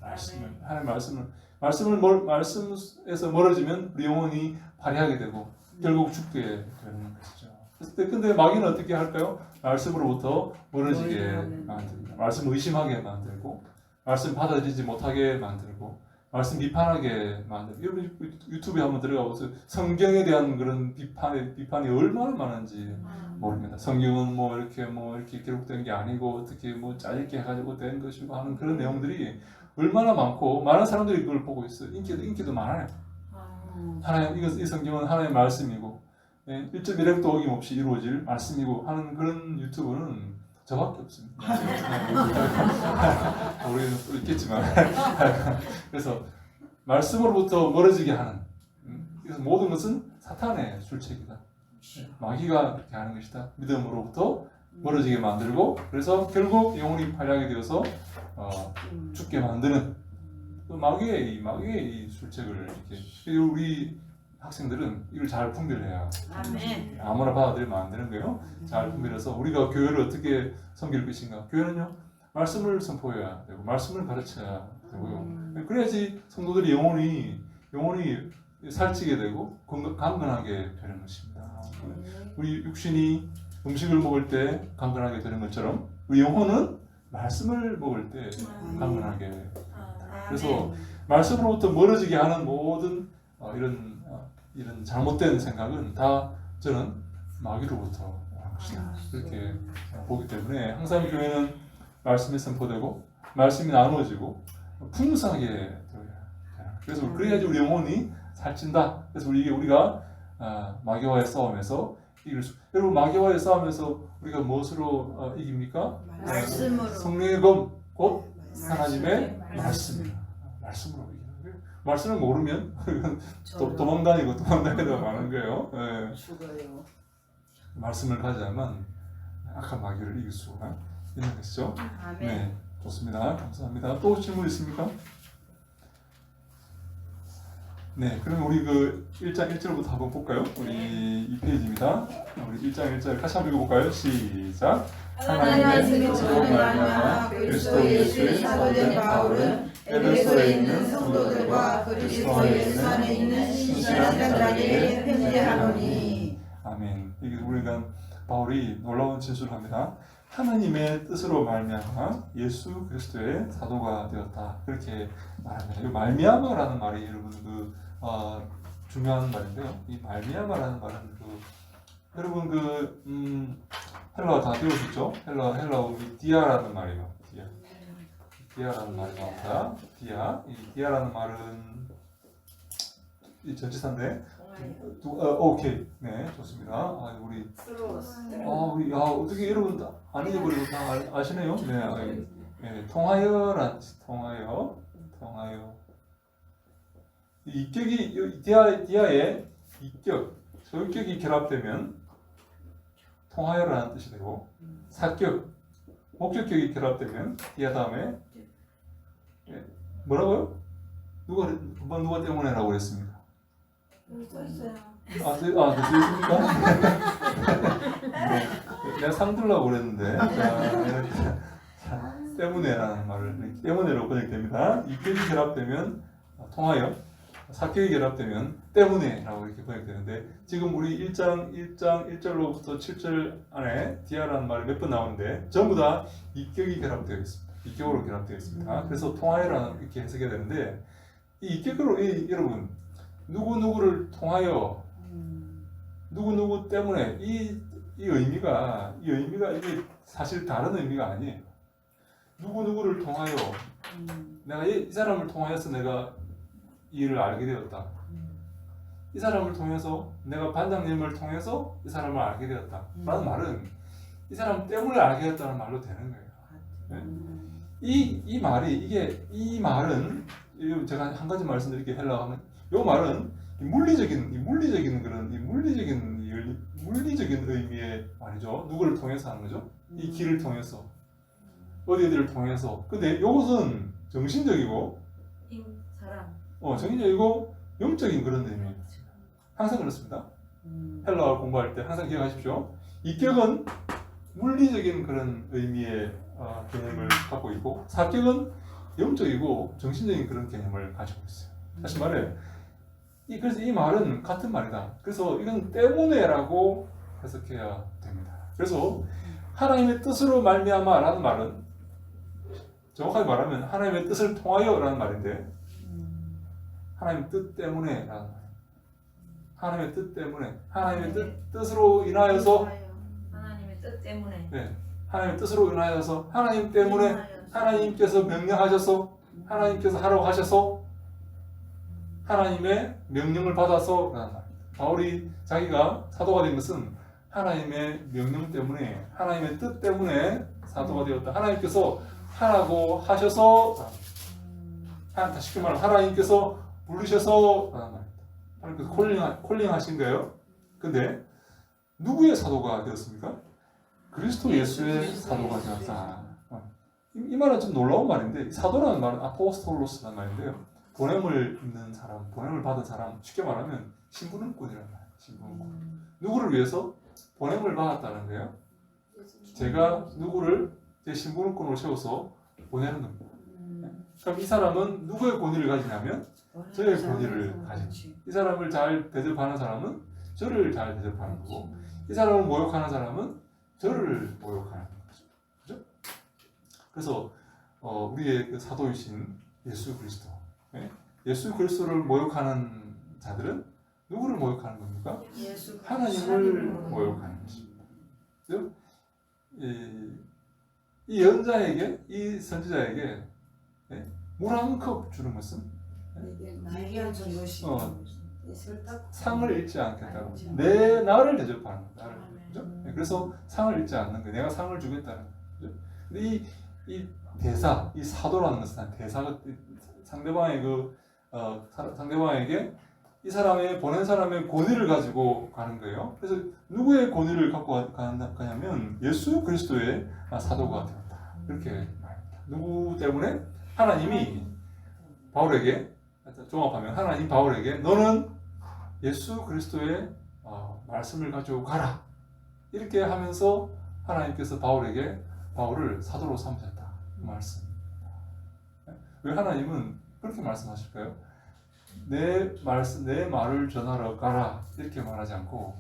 말씀을 하나님 말씀에서 멀어지면 우리 영혼이 발휘하게 되고 결국 죽게 되는 것이죠. 근데 마귀는 어떻게 할까요? 말씀으로부터 멀어지게 만듭니다. 말씀 의심하게 만들고 말씀 받아들이지 못하게 만들고 말씀 비판하게 만들고 여러분 유튜브에 한번 들어가보세요. 성경에 대한 그런 비판이 얼마나 많은지 모릅니다. 성경은 뭐 이렇게 기록된 게 아니고 어떻게 뭐 짧게 해가지고 된 것이고 하는 그런 내용들이 얼마나 많고 많은 사람들이 그걸 보고 있어요. 인기도 많아요. 하나님 이 성경은 하나님의 말씀이고 1.1획도 어김없이 이루어질 말씀이고 하는 그런 유튜브는 저밖에 없습니다. 우리는 또 있겠지만 그래서 말씀으로부터 멀어지게 하는 그래서 모든 것은 사탄의 술책이다. 마귀가 그렇게 하는 것이다. 믿음으로부터 멀어지게 만들고 그래서 결국 영혼이 발휘하게 되어서 죽게 만드는 마귀의 이 술책을 이렇게 우리 학생들은 이걸 잘 분별해야 아무나 받아들이면 안 되는 거예요. 잘 분별해서 우리가 교회를 어떻게 섬길 것인가. 교회는요 말씀을 선포해야 되고 말씀을 가르쳐야 되고요. 그래야지 성도들이 영혼이 살찌게 되고 강건하게 되는 것입니다. 우리 육신이 음식을 먹을 때 강건하게 되는 것처럼 우리 영혼은 말씀을 먹을 때 강건하게 됩니다. 그래서 말씀으로부터 멀어지게 하는 모든 이런 잘못된 생각은 다 저는 마귀로부터 오는 것이다. 그렇게 보기 때문에 항상 교회는 말씀이 선포되고 말씀이 나누어지고 풍성하게 되어야 그래서 그래야지 우리 영혼이 살찐다. 그래서 우리가 마귀와의 싸움에서 이길 수. 여러분 마귀와의 싸움에서 우리가 무엇으로 이깁니까? 말씀으로. 성령의 검, 곧 하나님의 말씀이에요. 말씀으로 이기는 거예요. 말씀을 모르면 도망다니다 마는 거예요. 네. 죽어요. 말씀을 가져야만 악한 마귀를 이길 수가 있는 것이죠. 아멘. 네, 좋습니다. 감사합니다. 또 질문 있습니까? 네, 그럼 우리 그 1장 1절부터 한번 볼까요? 우리 2페이지입니다. 우리 1장 1절 같이 한번 읽어볼까요? 시작. 하나님의 뜻으로 말미암아 그리스도 예수의 사도된 바울은 에베소에 있는 성도들과 그리스도 예수 안에 있는 신실한 자들에게 편지하노니. 아멘. 이게 우리가 바울이 놀라운 진술을 합니다. 하나님의 뜻으로 말미암아 예수 그리스도의 사도가 되었다. 그렇게 말합니다. 이 말미암아라는 말이 여러분 중요한 말인데요. 이 말미암아라는 말은 여러분 헬라어 다 배우셨죠? 헬라어 디아라는 말이에요. 디아라는 말이 나옵니다. 이 디아라는 말은 이 전치사인데 오케이. 네, 좋습니다. 우리 어떻게 여러분 안 잊어버리고 다 아시네요? 네, 통하여란 통하여. 이 입격이 디아의 입격, 소유격이 결합되면 통하여라는 뜻이 되고 사격, 목적격이 결합되면 디아 다음에 뭐라고요? 누가 때문에라고 했습니까? 있습니까? 내가 상들라고 그랬는데 때문에라는 말을 때문에로 번역됩니다. 입격이 결합되면 통하여 사격이 결합되면 때문에라고 이렇게 번역되는데 지금 우리 1절로부터 7절 안에 디아라는 말이 몇 번 나오는데 전부 다 이격이 결합되어 있습니다. 이격으로 결합되어 있습니다. 그래서 통하여라는 이렇게 해석해야 되는데 이 이격으로 여러분 누구누구를 통하여 누구누구 때문에 이 의미가 이게 사실 다른 의미가 아니에요. 누구누구를 통하여 내가 이 사람을 통하여서 내가 이 일을 알게 되었다. 이 사람을 통해서 내가 반장님을 통해서 이 사람을 알게 되었다. 라는 말은 이 사람 때문에 알게 되었다는 말로 되는 거예요. 네? 이 말은 제가 한 가지 말씀드릴게요. 헬라어는 이 말은 물리적인 의미의 말이죠. 누구를 통해서 하는 거죠? 이 길을 통해서 어디를 통해서. 근데 이것은 정신적이고 사람. 정신적이고 영적인 그런 의미예요. 항상 그렇습니다. 헬라어 공부할 때 항상 기억하십시오. 이격은 물리적인 그런 의미의 개념을 갖고 있고 사격은 영적이고 정신적인 그런 개념을 가지고 있어요. 다시 말해, 그래서 이 말은 같은 말이다. 그래서 이건 때문에라고 해석해야 됩니다. 그래서 하나님의 뜻으로 말미암아라는 말은 정확하게 말하면 하나님의 뜻을 통하여라는 말인데 하나님의 뜻 때문에라는 말. 하나님의 뜻 때문에 하나님의 뜻으로 인하여서 하나님의 뜻 때문에. 네, 하나님의 뜻으로 인하여서 하나님 때문에 하나님께서 명령하셔서 하나님께서 하라고 하셔서 하나님의 명령을 받아서 라는 말. 바울이 자기가 사도가 된 것은 하나님의 명령 때문에 하나님의 뜻 때문에 사도가 되었다. 하나님께서 하라고 하셔서 쉽게 말하면 하나님께서 부르셔서 라는 말입니다. 하나님께서 콜링하신 거예요. 근데 누구의 사도가 되었습니까? 그리스도 예수의 사도가 되었다. 이 말은 좀 놀라운 말인데 사도라는 말은 아포스톨로스라는 말인데요. 보냄을 입는 사람, 보냄을 받은 사람, 쉽게 말하면 신분권이라는 말이에요. 신분권. 누구를 위해서 보냄을 받았다는 거예요. 제가 누구를 제 신분권으로 세워서 보내는 겁니다. 그럼 이 사람은 누구의 권위를 가지냐면 저의 권위를 가지고 이 사람을 잘 대접하는 사람은 저를 잘 대접하는 거고 이 사람을 모욕하는 사람은 저를 모욕하는 거죠. 그죠? 그래서 우리의 그 사도이신 예수 그리스도, 예수 그리스도를 모욕하는 자들은 누구를 모욕하는 겁니까? 하나님을 모욕하는 것입니다. 그죠? 이 연자에게, 이 선지자에게 물 한 컵 주는 것은 상을 잃지 않겠다고. 나를 대접하는 거다. 그죠? 그래서 상을 잃지 않는 거예요. 내가 상을 주겠다는 거죠. 근데 이 대사, 이 사도라는 것은 대사가 상대방에게 이 사람의 보낸 사람의 권위를 가지고 가는 거예요. 그래서 누구의 권위를 갖고 가냐면 예수 그리스도의 사도가 되었다. 이렇게 말합니다. 누구 때문에? 하나님이 바울에게 종합하면 하나님 바울에게 너는 예수 그리스도의 말씀을 가지고 가라. 이렇게 하면서 하나님께서 바울을 사도로 삼으셨다. 그 말씀. 왜 하나님은 그렇게 말씀하실까요? 내 말을 전하러 가라 이렇게 말하지 않고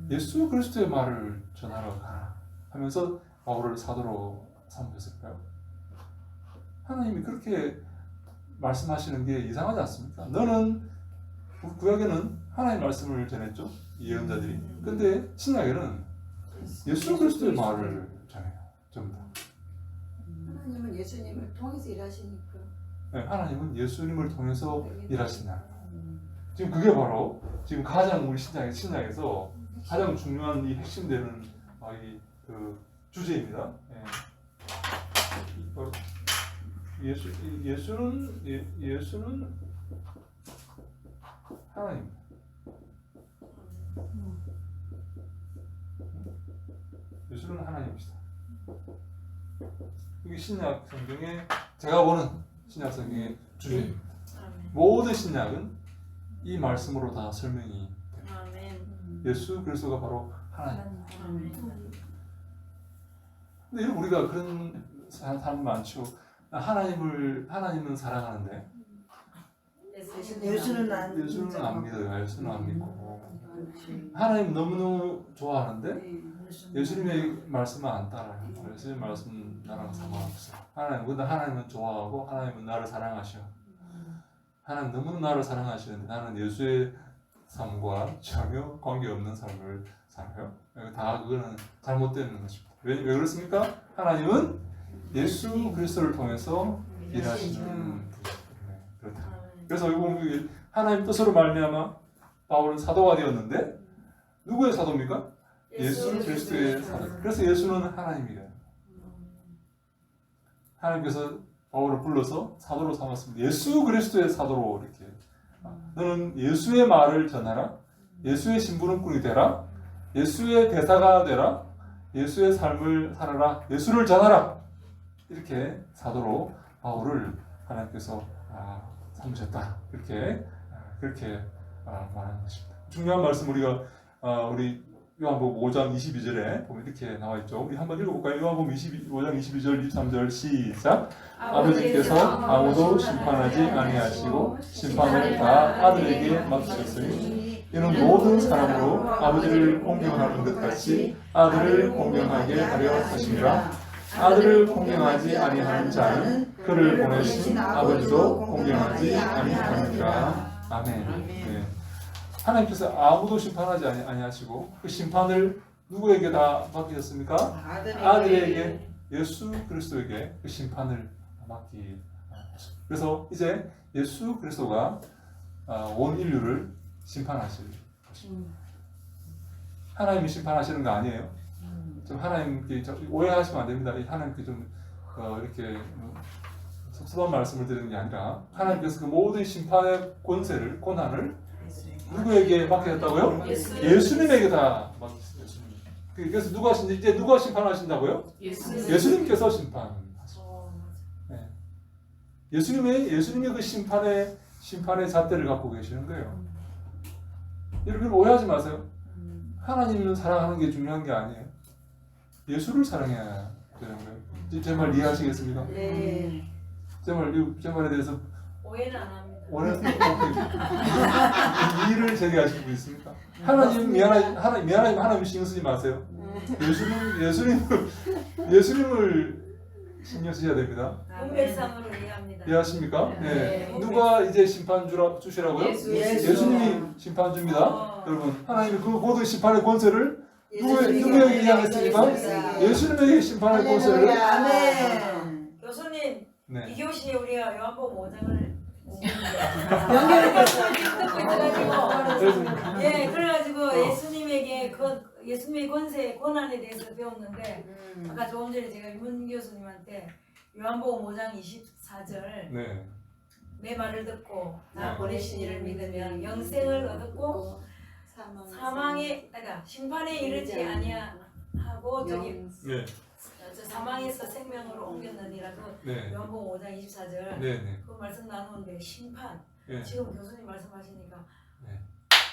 예수 그리스도의 말을 전하러 가라 하면서 바울을 사도로 삼으셨을까요? 하나님이 그렇게 말씀하시는 게 이상하지 않습니까? 너는 구약에는 하나님 말씀을 전했죠, 이 예언자들이. 근데 신약에는 예수 그리스도의 말을 전해요, 전부 다. 하나님은 예수님을 통해서 일하시니까. 네, 하나님은 예수님을 통해서 일하신다. 지금 그게 바로 지금 가장 우리 신약에서 가장 중요한 이 핵심되는 그 주제입니다. 바로 예수는 하나님. 예수는 하나님이시다. 이게 신약 성경에 제가 보는 신약 성경의 주제입니다. 모든 신약은 이 말씀으로 다 설명이 됩니다. 예수 그리스도가 바로 하나님. 근데 우리가 그런 사람 많죠. 하나님은 사랑하는데 예수는 안 예수는 안 믿어요. 예수는 안 믿고 그렇지. 하나님 너무너무 좋아하는데 네. 예수님의 말씀은 안 따라요. 예수님 말씀 나랑 상관없어. 근데 하나님은 좋아하고 하나님은 나를 사랑하셔. 하나님 너무나 나를 사랑하시는데 나는 예수의 삶과 전혀 관계없는 삶을 살아요. 다 그거는 잘못된 것입니다. 왜 그렇습니까? 하나님은 예수 그리스도를 통해서 일하시는 분이기 때문에 그렇다. 그래서 여기 보면 하나님 뜻으로 말미암아 바울은 사도가 되었는데 누구의 사도입니까? 예수 그리스도의 사도. 그래서 예수는 하나님이래요. 하나님께서 바울을 불러서 사도로 삼았습니다. 예수 그리스도의 사도로 이렇게. 너는 예수의 말을 전하라. 예수의 심부름꾼이 되라. 예수의 대사가 되라. 예수의 삶을 살아라. 예수를 전하라. 이렇게 사도로 바울을 하나님께서 삼으셨다. 그렇게 말하는 것입니다. 중요한 말씀 우리가 우리 요한복음 5장 22절에 보면 이렇게 나와 있죠. 우리 한번 읽어볼까요? 요한복음 5장 22절 23절 시작. 아버지께서 아무도 심판하지 아니하시고 심판을 다 아들에게 맡기셨으니 이는 모든 사람으로 아버지를 공경하는 것 같이 아들을 공경하게 하려 하심이라. 아들을 공경하지 아니하는 자는 그를 보내신 아버지도 공경하지 아니하느니라. 아멘. 네. 하나님께서 아무도 심판하지 아니하시고 그 심판을 누구에게 다 맡기셨습니까? 아들에게, 예수 그리스도에게 그 심판을 맡기셨습니다. 그래서 이제 예수 그리스도가 온 인류를 심판하실 것입니다. 하나님이 심판하시는 거 아니에요. 좀 하나님께 오해하시면 안 됩니다. 하나님께 좀 이렇게 섭섭한 말씀을 드리는 게 아니라 하나님께서 그 모든 심판의 권한을 누구에게 맡기셨다고요? 예수님에게 다 맡기셨어요. 그래서 이제 누가 심판하신다고요? 예수님께서 심판하십니다. 네. 예수님의 그 심판의 잣대를 갖고 계시는 거예요. 여러분 오해하지 마세요. 하나님을 사랑하는 게 중요한 게 아니에요. 예수를 사랑해야 되는 거예요. 제 말 이해하시겠습니까? 네. 제 말에 대해서 오해는 안 합니다. 이의를 제기하실 분 있습니까? 하나님 미안하지만 신경 쓰지 마세요. 예수님을 신경 쓰셔야 됩니다. 분별상으로 이해합니다. 이해하십니까? 네. 네. 누가 이제 심판 주시라고요? 예수님이 심판 줍니다. 여러분, 하나님이 그 모든 심판의 권세를 누구에게 이양했습니까? 예수님에게 심판의 권세를. 아멘. 교수님, 네. 이 교시에 우리가 요한복음 5장을 그래가지고 예수님의 권한에 대해서 배웠는데 아까 조금 전에 제가 윤 교수님한테 요한복음 5장 24절 네. 내 말을 듣고 나 네. 보내신 이를 믿으면 영생을 얻었고 심판에 이르지 아니하고 저기 네. 저 사망에서 생명으로 옮겼느니라도 네. 요한복음 5장 24절 네. 그 말씀 나누는데 심판 네. 지금 교수님 말씀하시니까 네.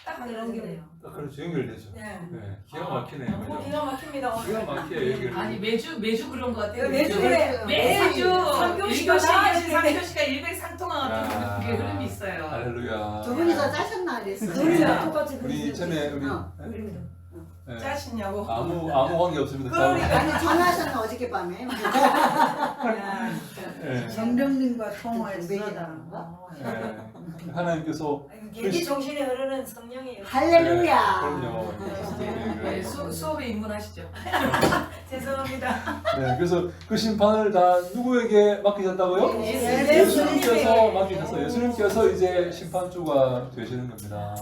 딱 연결돼요. 그렇죠. 연결되죠. 네. 네. 기가 막히네요. 너무 그죠? 기가 막힙니다 오늘. 기가 막혀요. 연결. 아니 매주 그런 것 같아요. 매주 그래. 매주 3교시가 다 이렇게 3교시가 일맥상통한 야. 같은 그게 흐름이 있어요. 할렐루야. 두 분이서 짜셨나 그랬어요. 둘이서 똑같이 우리 전에 우리 우리도. 네. 짜시냐고. 아무 관계 없습니다. 아니 전화하셨나 어저께 밤에. 네. 정령님과 통화했어. 네. 하나님께서 계기 정신에 흐르는 성령이에요. 할렐루야. 그럼요. 네, 수업에 입문하시죠. 죄송합니다. 네, 그래서 그 심판을 다 누구에게 맡기셨다고요? 예수님께서 맡기셨어요. 예수님께서 이제 심판주가 되시는 겁니다.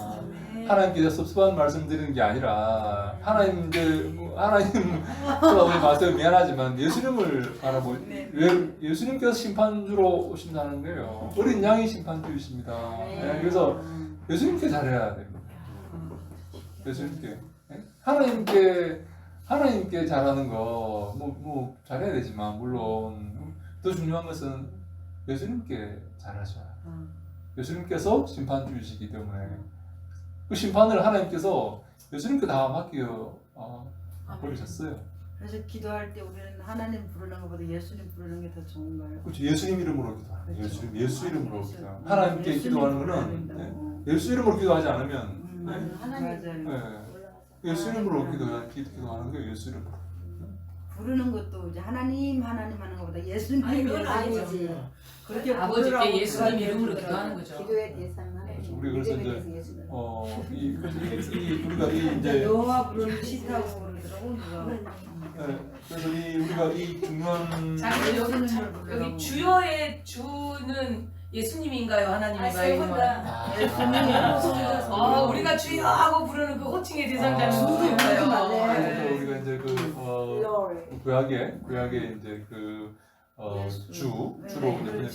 하나님께서 섭섭한 말씀 드리는 게 아니라 하나님 마세요. 미안하지만 예수님을 예수님께서 심판주로 오신다는 거예요. 어린 양이 심판주이십니다. 네, 그래서 예수님께 잘해야 됩니다. 예수님께 하나님께 잘하는 거 뭐 잘해야 되지만 물론 더 중요한 것은 예수님께 잘하셔야. 예수님께서 심판주이시기 때문에 그 심판을 하나님께서 예수님께 다 맡겨 버리셨어요. 그래서 기도할 때 우리는 하나님 부르는 것보다 예수님 부르는 게 더 좋은가요? 그렇죠. 예수님 이름으로 기도하는 거예요. 예수 이름으로 기도. 하나님께 예수님 기도하는 부르는 거는 된다고. 예수 이름으로 기도하지 않으면 맞아요. 하나님 맞아요. 예수 이름으로 기도하는 거예요. 예수 이름으로. 부르는 것도 이제 하나님 하는 것보다 예수님 아니, 그건 아니지. 그렇게 아버지께 부르라고 예수님 이름으로 그러더라고요. 기도하는 거죠. 기도에 대해서는 하나님. 우리 그래서 믿음에 이제 대해서 예수님. 우리가 이 이제 여호와 부르는 싫다고 그러더라고 누가. 그래서 우리가 이 중요한 자, 그럼 여기, 예수님을 여기 주여의 주는 예수님인가요? 하나님인가요? 우리가 주여 하고 부르는 그 호칭의 대상자는 누구인가요? 그래서 우리가 이제 Lord. 구약에 이제 주로 이제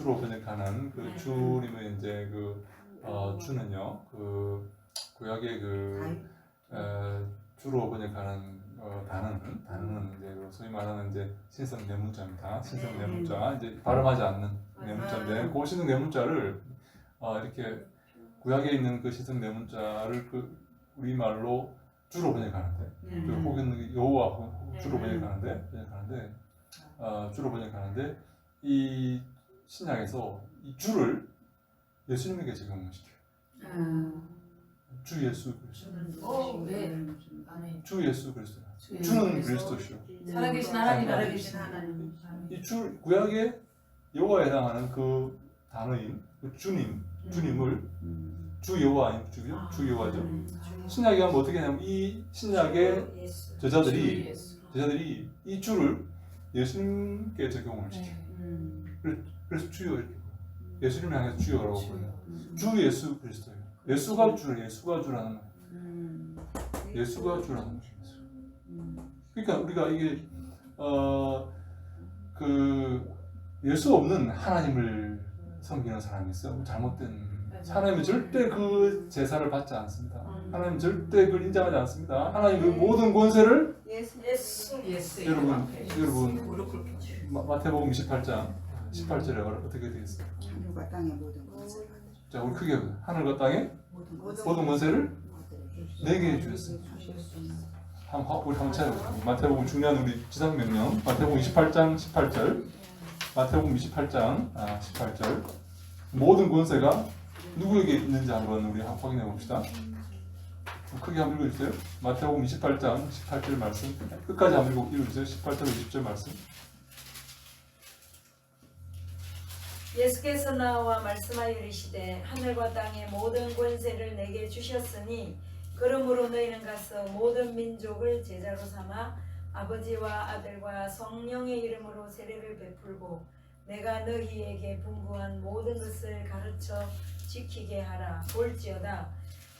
번역하는 그 주님의 이제 주는요 구약의 주로 번역하는 단어는 이제 소위 말하는 이제 신성 내문자입니다. 신성 내문자 이제 발음하지 않는 내문자인데 그 신성 내문자를 이렇게 구약에 있는 그 신성 내문자를 우리말로 주로 번역하는데 혹은 여호와 주로 번역하는데 이 신약에서 이 주를 예수님에게 적용시켜요. 주 예수 그리스도. 네. 아멘. 주 예수 그리스도. 주의 주는 예수. 그리스도시요. 살아계신 하나님 살아계신 하나님. 이 구약의 여호와에 해당하는 그 단어인 그 주님을 주 여호와 아닌 주 여호와죠. 신약에 가면 어떻게 하냐면 이 신약의 저자들이 이 주를 예수님께 적용을 시켜요. 그래서 주여 이렇게 예수님을 향해서 주여라고 불러요. 주 예수 그리스도예요. 예수가 주라는 거예요. 예수가 주라는 거예요. 그러니까 우리가 이게 예수 없는 하나님을 섬기는 사람이 있어. 잘못된 하나님은 절대 그 제사를 받지 않습니다. 하나님은 절대 그걸 인정하지 않습니다. 하나님 그 모든 권세를 여러분 마태복음 28장 18절에 어떻게 되어 있어요? 하늘과 땅의 모든 것을 자, 우리 크게 보자. 하늘과 땅의 모든 권세를 내게 주셨습니다. 우리 한번 찾아보자. 마태복음 중요한 우리 지상명령. 마태복음 28장 18절. 마태복음 28장 18절. 모든 권세가 누구에게 있는지 한번 우리 확인해 봅시다. 크게 한번 읽어주세요. 마태복음 28장 18절 말씀. 끝까지 한번 읽어주세요. 18절 20절 말씀. 예수께서 나와 말씀하여 이르시되 하늘과 땅의 모든 권세를 내게 주셨으니 그러므로 너희는 가서 모든 민족을 제자로 삼아 아버지와 아들과 성령의 이름으로 세례를 베풀고 내가 너희에게 분부한 모든 것을 가르쳐 지키게 하라. 볼지어다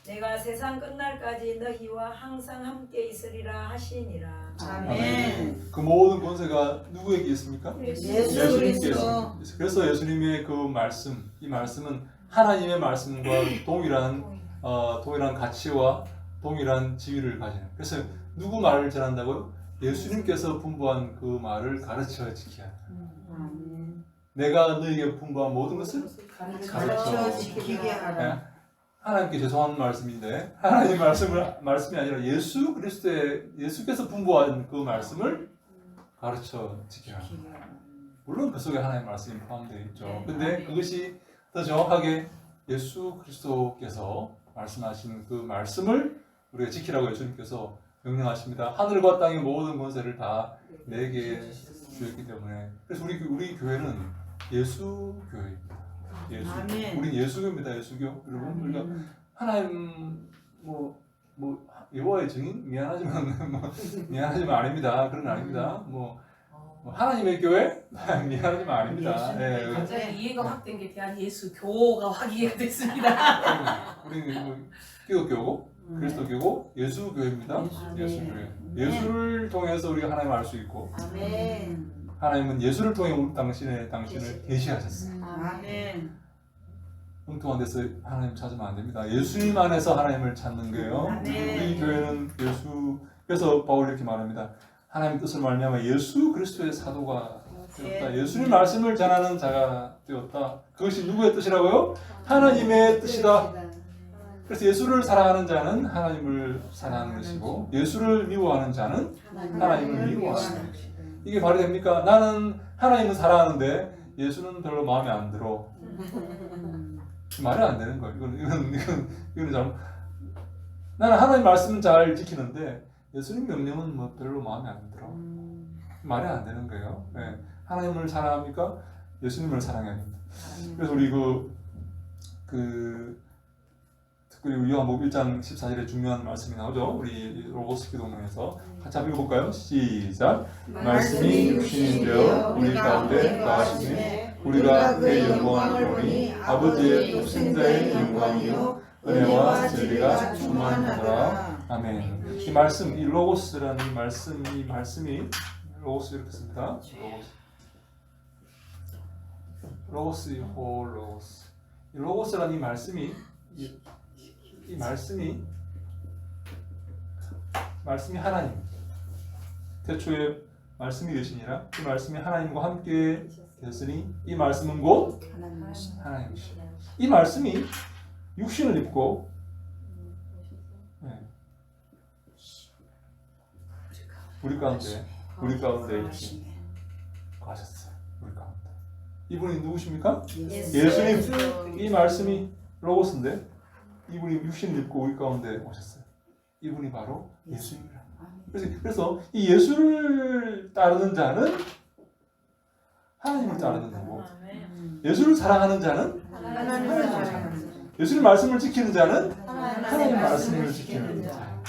내가 세상 끝날까지 너희와 항상 함께 있으리라 하시니라. 아멘. 그 모든 권세가 누구에게 있습니까? 예수 예수님께 그리스도. 있습니다. 그래서 예수님의 그 말씀, 이 말씀은 하나님의 말씀과 동일한 가치와 동일한 지위를 가지는. 그래서 누구 말을 전한다고요? 예수님께서 분부한 그 말을 가르쳐 지켜야 한다. 내가 너에게 분부한 모든 것을 가르쳐 지키게 하라. 하나님께 죄송한 말씀인데 하나님 말씀이 아니라 예수 그리스도의 예수께서 분부한 그 말씀을 가르쳐 지켜야 합니다. 물론 그 속에 하나님의 말씀이 포함되어 있죠. 근데 그것이 더 정확하게 예수 그리스도께서 말씀하신 그 말씀을 우리가 지키라고 예수님께서 명령하십니다. 하늘과 땅의 모든 권세를 다 내게 주었기 때문에. 그래서 우리 교회는 예수 교회입니다. 우린 예수교입니다. 예수교. 여러분 우리가 하나님 여호와의 증인 미안하지만 아닙니다. 그런 아닙니다. 하나님의 교회 미안하지만 아닙니다. 네. 갑자기 이해가 확 된 게 대한 예수교가 확 이해가 됐습니다. 우리는 기독교고 그리스도교고 예수교회입니다. 예수교회. 예수를 통해서 우리가 하나님을 알 수 있고 아멘. 하나님은 예수를 통해 당신을 계시하셨어요. 아멘. 엉뚱한 데서 하나님 찾으면 안 됩니다. 예수님 안에서 하나님을 찾는 거예요. 우리 교회는 그래서 바울이 이렇게 말합니다. 하나님 뜻을 말미암아 예수 그리스도의 사도가 되었다. 예수님 말씀을 전하는 자가 되었다. 그것이 누구의 뜻이라고요? 하나님의 뜻이다. 그래서 예수를 사랑하는 자는 하나님을 사랑하는 것이고 예수를 미워하는 자는 하나님을 미워하는 것이다. 이게 말이 됩니까? 나는 하나님을 사랑하는데 예수는 별로 마음에 안 들어. 말이 안 되는 거예요. 이건 잘. 나는 하나님 말씀은 잘 지키는데 예수님 명령은 뭐 별로 마음에 안 들어. 말이 안 되는 거예요. 네. 하나님을 사랑합니까? 예수님을 사랑해야 됩니다. 그래서 우리 특별히 요한복음 1장 14절에 중요한 말씀이 나오죠. 우리 로고스 기도문에서 같이 한번 읽어볼까요? 시작. 말씀이 육신이 되어 우리 가운데 거하시니 우리가 그의 영광을 보니 아버지의 독생자의 영광이요 은혜와 진리가 충만하더라. 아멘. 이 말씀, 이 로고스라는 이 말씀이 로고스 이렇게 씁니다. 로고스 이 로고스라는 이 말씀이 하나님. 태초에 말씀이 되시니라. 이 말씀이 하나님과 함께 되었으니 이 말씀은 곧 하나님이시라. 이 말씀이 육신을 입고 우리 가운데 이렇게 가셨어요. 우리 가운데. 이분이 누구십니까? 예수님. 이 말씀이 로고스인데 이분이 육신을 입고 우리 가운데 오셨어요. 이분이 바로 예수님이라. 그래서 이 예수를 따르는 자는 하나님을 따르는 거고 예수를 사랑하는 자는 하나님을 사랑하는 자. 예수님 말씀을 지키는 자는 하나님 말씀을 지키는 자.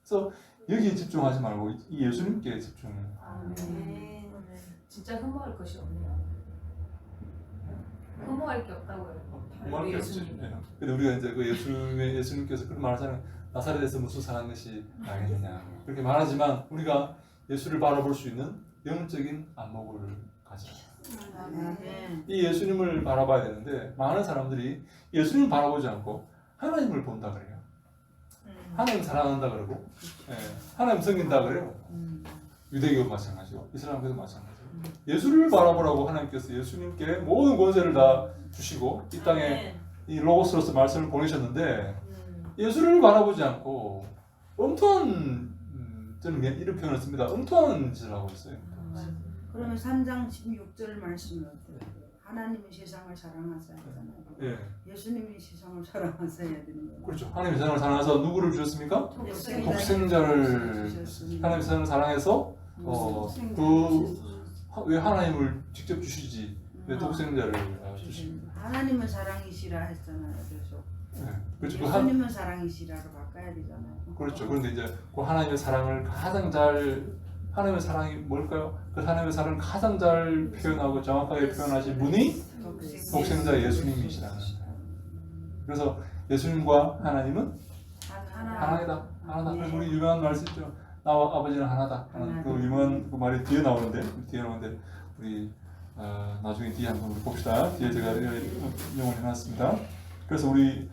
그래서 여기에 집중하지 말고 이 예수님께 집중해요. 진짜 흠모할 것이 없네요. 흠모할 게 없다고요. 흠모할 게 없지. 근데 우리가 이제 그 예수님께서 그런 말하잖아요. 나사렛에서 무슨 선한 것이 나겠느냐 그렇게 말하지만 우리가 예수를 바라볼 수 있는 영적인 안목을 가져야 해요. 이 예수님을 바라봐야 되는데 많은 사람들이 예수님을 바라보지 않고 하나님을 본다 그래요. 하나님 사랑한다 그러고 하나님 섬긴다 그래요. 유대교도 마찬가지고 이슬람교도 마찬가지고 예수를 바라보라고 하나님께서 예수님께 모든 권세를 다 주시고 이 땅에 이 로고스로서 말씀을 보내셨는데 예수를 바라보지 않고 엉뚱한 저는 이런 표현을 씁니다. 엉뚱한 짓을 하고 있어요. 그러면 3장 16절 말씀은 어때요? 하나님이 세상을 사랑하사 하잖아요. 예수님이 세상을 사랑하사 해야 되는 거예요. 그렇죠. 하나님이 세상을 사랑해서 누구를 주셨습니까? 독생자를 하나님이 세상을 사랑해서 왜 하나님을 직접 주시지 왜 독생자를 주십니까? 하나님은 사랑이시라 했잖아요. 그래서 그렇죠. 예수님은 사랑이시라로 바꿔야 되잖아요. 그렇죠. 그런데 이제 그 하나님의 사랑을 가장 잘 하나님의 사랑이 뭘까요? 그 하나님의 사랑을 가장 잘 표현하고 정확하게 표현하신 분이 독생자 예수님이시라는 거예요. 그래서 예수님과 하나님은 하나이다. 하나다. 그래서 우리 유명한 말씀 있죠. 나와 아버지는 하나다. 그 유명한 그 말이 뒤에 나오는데 우리 나중에 뒤에 한번 봅시다. 뒤에 제가 인용을 해놨습니다. 그래서 우리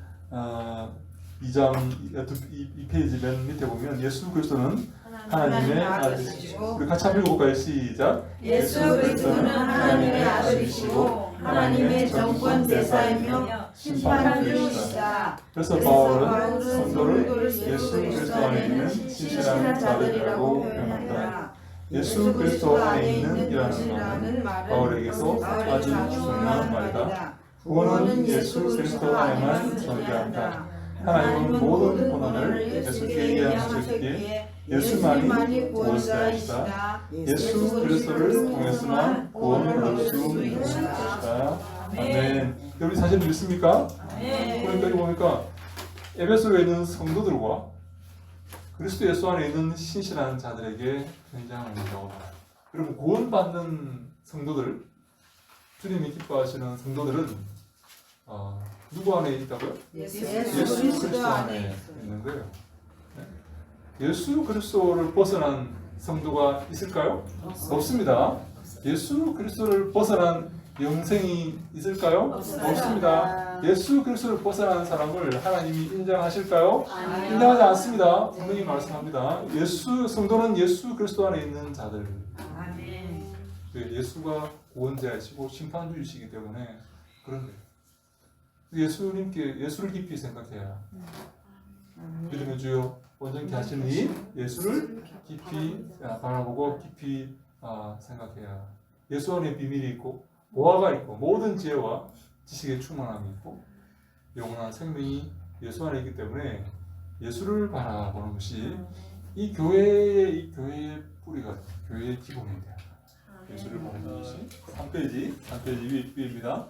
2장 2페이지 맨 밑에 보면 예수 그리스도는 하나님의 아들이시고 우리 같이 한번 읽어볼까요? 시작. 예수 그리스도는 하나님의 아들이시고 하나님의 정권 대사이며 심판주이시다. 그래서 바울은 성도를 예수 그리스도 안에 있는 신실한 자들이라고 표현한다. 예수 그리스도 안에 있는 이라는 말은 바울에게서 아주 중요한 말이다. 구원은 예수 그리스도 안에만 존재한다. 하나님은 모든 고난을 예수께 의하시기에 예수만이 구원자이시다. 예수 그리스도를 통해서만 구원을 얻을 수 있는 것이다. 아멘. 여러분 사실 믿습니까? 그러니까 이거 보니까 에베소에 있는 성도들과 그리스도 예수 안에 있는 신실한 자들에게 굉장한 의미라고 봐요. 여러분 구원받는 성도들, 주님이 기뻐하시는 성도들은 누구 안에 있다고요? 예수 그리스도 안에 있는 거예요. 예수 그리스도를 벗어난 성도가 있을까요? 없습니다. 예수 그리스도를 벗어난 영생이 있을까요? 없습니다. 예수 그리스도를 벗어난 사람을 하나님이 인정하실까요? 인정하지 않습니다. 분명히 말씀합니다. 성도는 예수 그리스도 안에 있는 자들. 예수가 구원자이시고 심판주이시기 때문에 그런 거예요. 예수를 깊이 생각해야 믿음의 주요 온전케 하시는 이 예수를 깊이 바라보고 깊이 생각해야 예수 안에 비밀이 있고 보화가 있고 모든 지혜와 지식의 충만함이 있고 영원한 생명이 예수 안에 있기 때문에 예수를 바라보는 것이 이 교회의 뿌리가 교회의 기본이 돼요. 예수를 바라보는 것이 3페이지 위입니다.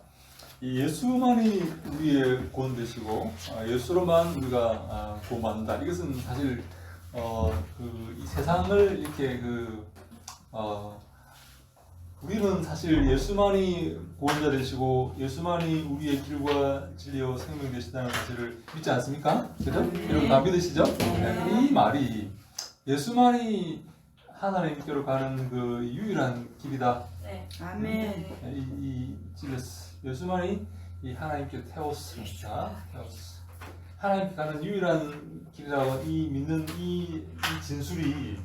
이 예수만이 우리의 구원 되시고 예수로만 우리가 구원받는다. 이것은 사실 이 세상을 이렇게 우리는 사실 예수만이 구원자 되시고 예수만이 우리의 길과 진리와 생명 되시다는 사실을 믿지 않습니까? 그죠? 여러분 다 믿으시죠? 네. 이 말이 예수만이 하나님께로 가는 그 유일한 길이다. 네. 아멘. 이 진리스 예수만이 이 하나님께 태웠습니다. 태웠어. 하나님께 가는 유일한 길이라고 이 믿는 이 진술이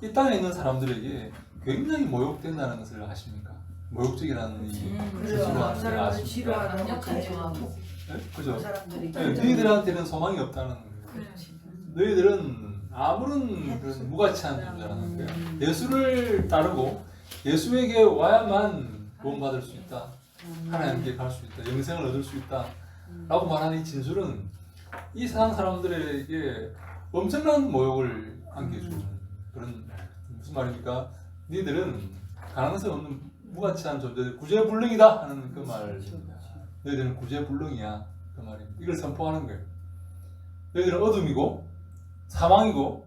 이 땅에 있는 사람들에게 굉장히 모욕된다는 것을 아십니까? 모욕적이라는 이 진술을 그 하는 걸 사람들 아십니까? 싫어하는 강력하죠. 네? 그 그죠? 사람들이 네, 너희들한테는 소망이 없다는 거예요. 너희들은 아무런 그런 무가치한 존재라는 거예요. 예수를 따르고 예수에게 와야만 구원받을 수 있다. 하나님께 갈 수 있다. 영생을 얻을 수 있다. 라고 말하는 이 진술은 이 세상 사람들에게 엄청난 모욕을 안겨주는 그런 무슨 말입니까? 너희들은 가능성 없는 무가치한 존재, 구제불능이다 하는 그 말입니다. 너희들은 구제불능이야 그 말입니다. 이걸 선포하는 거예요. 너희들은 어둠이고 사망이고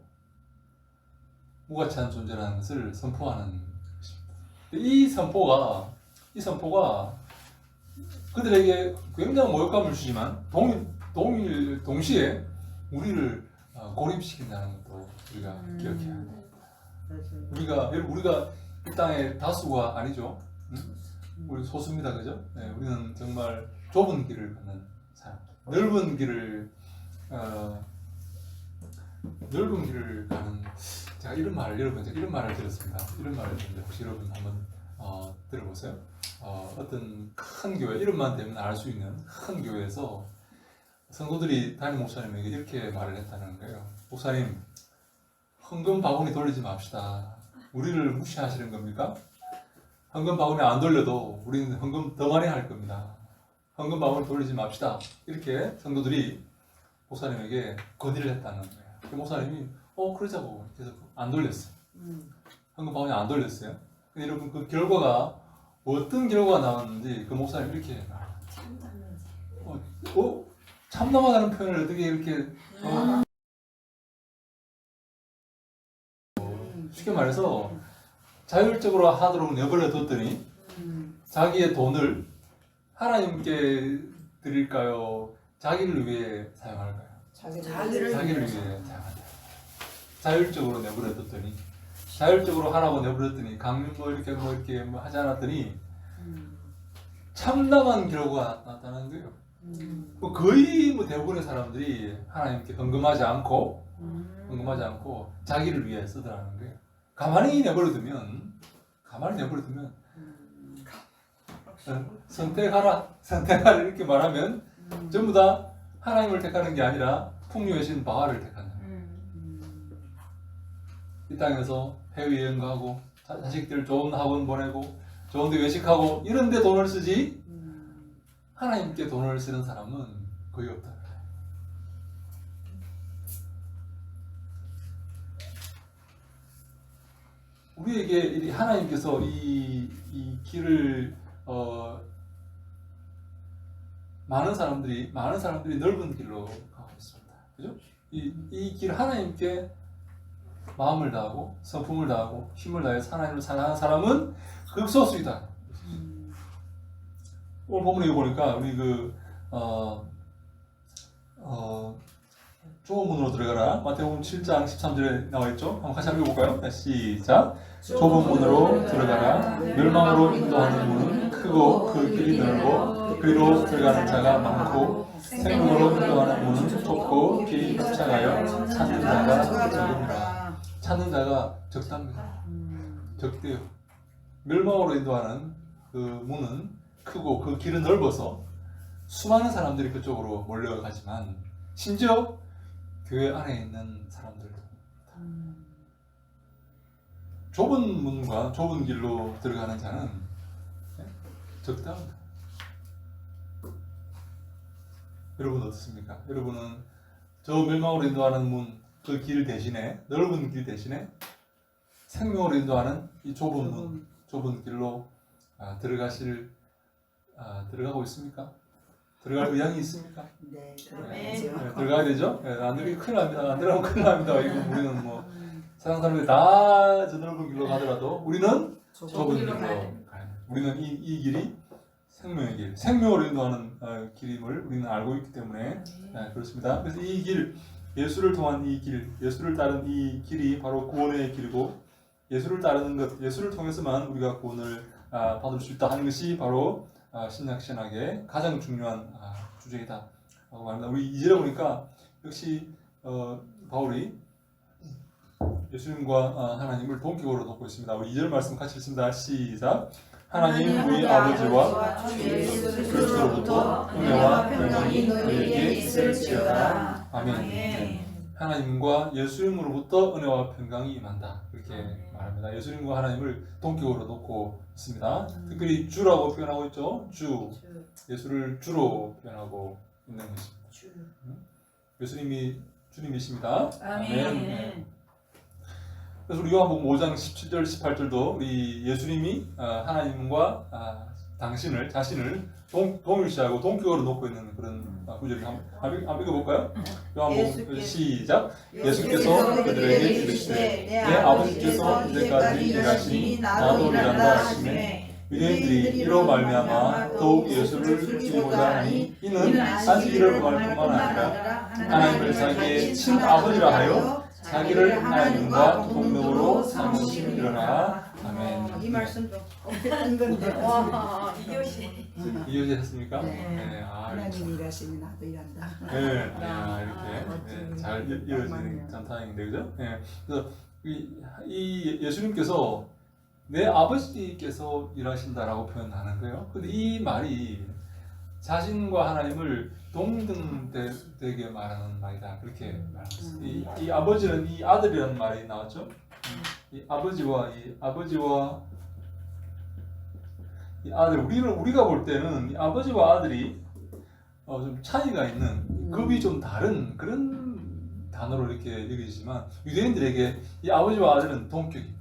무가치한 존재라는 것을 선포하는 것입니다. 이 선포가 그들에게 굉장한 모욕감을 주지만 동시에 우리를 고립시킨다는 것도 우리가 기억해야 합니다. 우리가 이 땅의 다수가 아니죠. 우리 소수입니다, 그죠? 네, 우리는 정말 좁은 길을 걷는 사람, 넓은 길을 가는. 제가 이런 말을 들었습니다. 이런 말을 들었는데 혹시 여러분 한번 들어보세요. 어떤 큰 교회 이름만 대면 알 수 있는 큰 교회에서 성도들이 담임 목사님에게 이렇게 말을 했다는 거예요. 목사님, 헌금 바구니 돌리지 맙시다. 우리를 무시하시는 겁니까? 헌금 바구니 안 돌려도 우리는 헌금 더 많이 할 겁니다. 헌금 바구니 돌리지 맙시다. 이렇게 성도들이 목사님에게 건의를 했다는 거예요. 그 목사님이 그러자고 계속 안 돌렸어요. 헌금 바구니 안 돌렸어요. 근데 여러분 그 결과가 어떤 결과가 나왔는지 그 목사님이 이렇게 참담하다는 표현을 어떻게 이렇게 쉽게 말해서 자율적으로 하도록 내버려 뒀더니 자기의 돈을 하나님께 드릴까요? 자기를 위해 사용할까요? 자기를 위해 사용한다. 자율적으로 내버려 뒀더니 자율적으로 하라고 내버렸더니 강림 이렇게 하지 않았더니 참담한 결과가 나타나는 거예요. 거의 대부분의 사람들이 하나님께 헌금하지 않고 자기를 위해 쓰더라는 거예요. 가만히 내버려두면 선택하라 이렇게 말하면 전부 다 하나님을 택하는 게 아니라 풍요의 신 바알을 택하는 거예요. 이 땅에서 해외여행 가고 자식들 좋은 학원 보내고 좋은 데 외식하고 이런 데 돈을 쓰지 하나님께 돈을 쓰는 사람은 거의 없다. 우리에게 하나님께서 이 길을 많은 사람들이 넓은 길로 가고 있습니다. 그죠? 이 길 하나님께 마음을 다하고 성품을 다하고 힘을 다해서 하나님을 사랑하는 사람은 극소수이다. 오늘 본문에 보니까 우리 좁은 문으로 들어가라. 마태복음 7장 13절에 나와 있죠. 한번 같이 한번 읽어볼까요? 시작. 좁은 문으로 들어가라. 멸망으로 인도하는 문은 크고 그 길이 넓고 그리로 들어가는 자가 많고 생명으로 인도하는 문은 좁고 길이 협착하여 찾는 자가 적음이라. 찾는 자가 적답니다. 적대요. 멸망으로 인도하는 그 문은 크고 그 길은 넓어서 수많은 사람들이 그쪽으로 몰려가지만 심지어 교회 안에 있는 사람들도 좁은 문과 좁은 길로 들어가는 자는 적다합니다. 여러분 어떻습니까? 여러분은 저 멸망으로 인도하는 문, 그 길 대신에, 넓은 길 대신에 생명으로 인도하는 이 좁은 문, 좁은 길로 들어가고 있습니까? 들어갈 의향이 있습니까? 네, 네, 들어가야죠. 들어가야 되죠? 네, 안 들어가면 큰일 납니다. 안 들어가면 큰일 납니다. 이거 우리는 뭐 세상 사람들이 다 저 넓은 길로 가더라도 우리는 좁은 길로 가야 됩니다. 우리는 이 길이 생명의 길, 생명으로 인도하는 길임을 우리는 알고 있기 때문에 그렇습니다. 그래서 이 길, 예수를 통한 이 길, 예수를 따른 이 길이 바로 구원의 길이고 예수를 따르는 것, 예수를 통해서만 우리가 구원을 받을 수 있다 하는 것이 바로 신약 신학의 가장 중요한 주제이다 라고 말합니다. 우리 2절에 보니까 역시 바울이 예수님과 하나님을 동격으로 놓고 있습니다. 우리 2절 말씀 같이 읽습니다. 시작. 하나님 우리 아버지와 주 예수 그리스도로부터 은혜와 평강이 너희에게 있을지어다. 아멘. 네. 하나님과 예수님으로부터 은혜와 평강이 임한다. 이렇게 말합니다. 예수님과 하나님을 동격으로 놓고 있습니다. 특별히 주라고 표현하고 있죠. 주. 예수를 주로 표현하고 있는 것입니다. 예수님이 주님이십니다. 아멘. 그래서 우리 요한복음 5장 17절 18절도 우리 예수님이 하나님과 자신을 동일시하고 동격으로 놓고 있는 그런 구절을 한번 읽어볼까요? 요한복음 시작. 예수께서 그들에게 이르시되 내 아버지께서 이제까지 일하시니 나도 일한다 하시매 유대인들이 이로 말미암아 더욱 예수를 죽이고자 하니 이는 안식 일을 범할 뿐만 아니라 하나님을 자기의 친아버지라 하여 자기를 하나님과 동등으로 삼으시리라. 아멘. 이 말씀도 한 건데. 와, 이것이 이해하셨습니까? 네. 이렇게. 하나님이 일하시니 나도 일한다. 네, 이렇게 잘 이어지는 전타인데 그죠? 네. 그래서 이 예수님께서 내 아버지께서 일하신다라고 표현하는 거예요. 근데 이 말이 자신과 하나님을 동등되게 말하는 말이다. 그렇게 말하고 있습니다. 이 아버지는 이 아들이라는 말이 나왔죠. 이 아버지와 이 아들, 우리가 볼 때는 이 아버지와 아들이 좀 차이가 있는 급이 좀 다른 그런 단어로 이렇게 여기지만 유대인들에게 이 아버지와 아들은 동격입니다.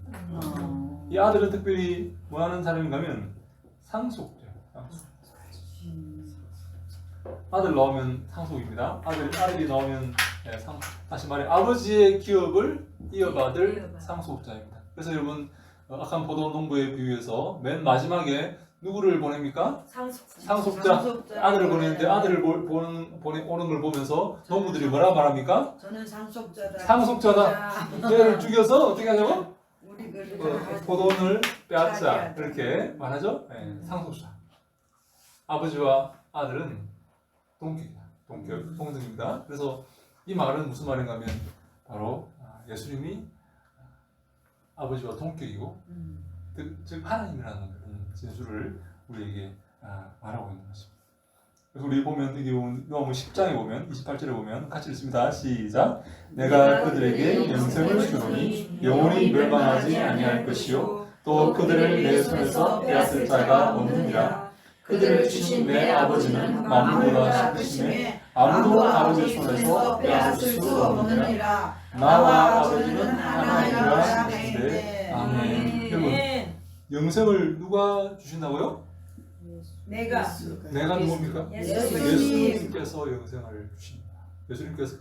이 아들은 특별히 뭐 하는 사람인가면 상속자예요. 아들 나오면 상속입니다. 아들이 나오면 다시 말해 아버지의 기업을 이어받을 상속자입니다. 그래서 여러분 악한 포도 농부에 비유해서 맨 마지막에 누구를 보냅니까? 상속자. 아들을 보내는데 아들을 오는 걸 보면서 농부들이 뭐라 말합니까? 저는 상속자다. 상속자다. 얘를 죽여서 어떻게 하냐고? 우리 포도원을 빼앗자. 이렇게 말하죠. 상속자. 아버지와 아들은 동등입니다. 그래서 이 말은 무슨 말인가 하면 바로 예수님이 아버지와 동격이고 즉 하나님이라는 그런 진술을 우리에게 말하고 있는 것입니다. 그래서 우리 보면 여기 요한복음 10장에 보면 28절에 보면 같이 읽습니다. 시작. 내가 그들에게 영생을 주노니 영원히 멸망하지 아니할 것이요 또 그들을 내 손에서 빼앗을 자가 없느니라. 그들을 주신 내 아버지는 만물보다 크시매 아무도 아버지 손에서 빼앗을 수 없느니라. 나와 아버지는 하나이라 하시되 아멘. 여러분 영생을 누가 주신다고요? 내가 누굽니까? 예수님께서 영생을 주십니다. 예수님께서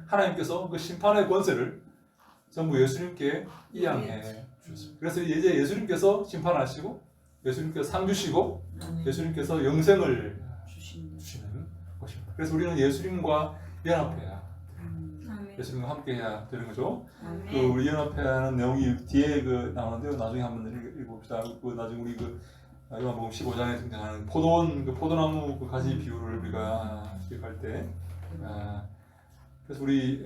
하나님께서 그 심판의 권세를 전부 예수님께 이양해 주셨습니다. 그래서 이제 예수님께서 심판하시고 예수님께서 상 주시고 예수님께서 영생을 주시는 것입니다. 그래서 우리는 예수님과 연합해야 예수님과 함께해야 되는 거죠. 우리 연합회하는 내용이 뒤에 나오는데요. 나중에 한번 읽어봅시다. 나중에 우리 요한복음 15장에 등장하는 포도원, 포도나무 가지 비유를 우리가 기억할 때, 그래서 우리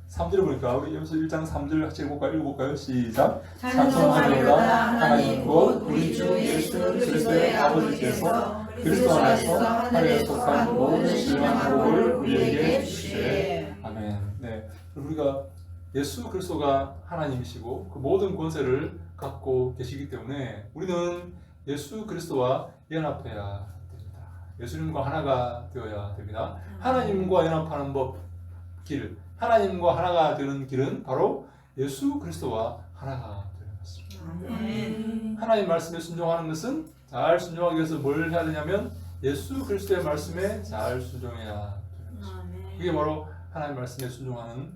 3절을 보니까 우리 여기서 1장 3절 같이 읽어볼까요? 시작. 찬송하리로다 하나님 곧 우리 주 예수 그리스도의 아버지께서 그리스도 안에서 하늘에 속한 모든 신령한 복을 우리에게 주시되. 아멘. 네, 우리가 예수 그리스도가 하나님이시고 그 모든 권세를 갖고 계시기 때문에 우리는 예수 그리스도와 연합해야 됩니다. 예수님과 하나가 되어야 됩니다. 하나님과 연합하는 길, 하나님과 하나가 되는 길은 바로 예수 그리스도와 하나가 되는 것입니다. 아멘. 하나님 말씀에 순종하는 것은 잘 순종하기 위해서 뭘 해야 되냐면 예수 그리스도의 말씀에 잘 순종해야 되는 것입니다. 그게 바로 하나님 말씀에 순종하는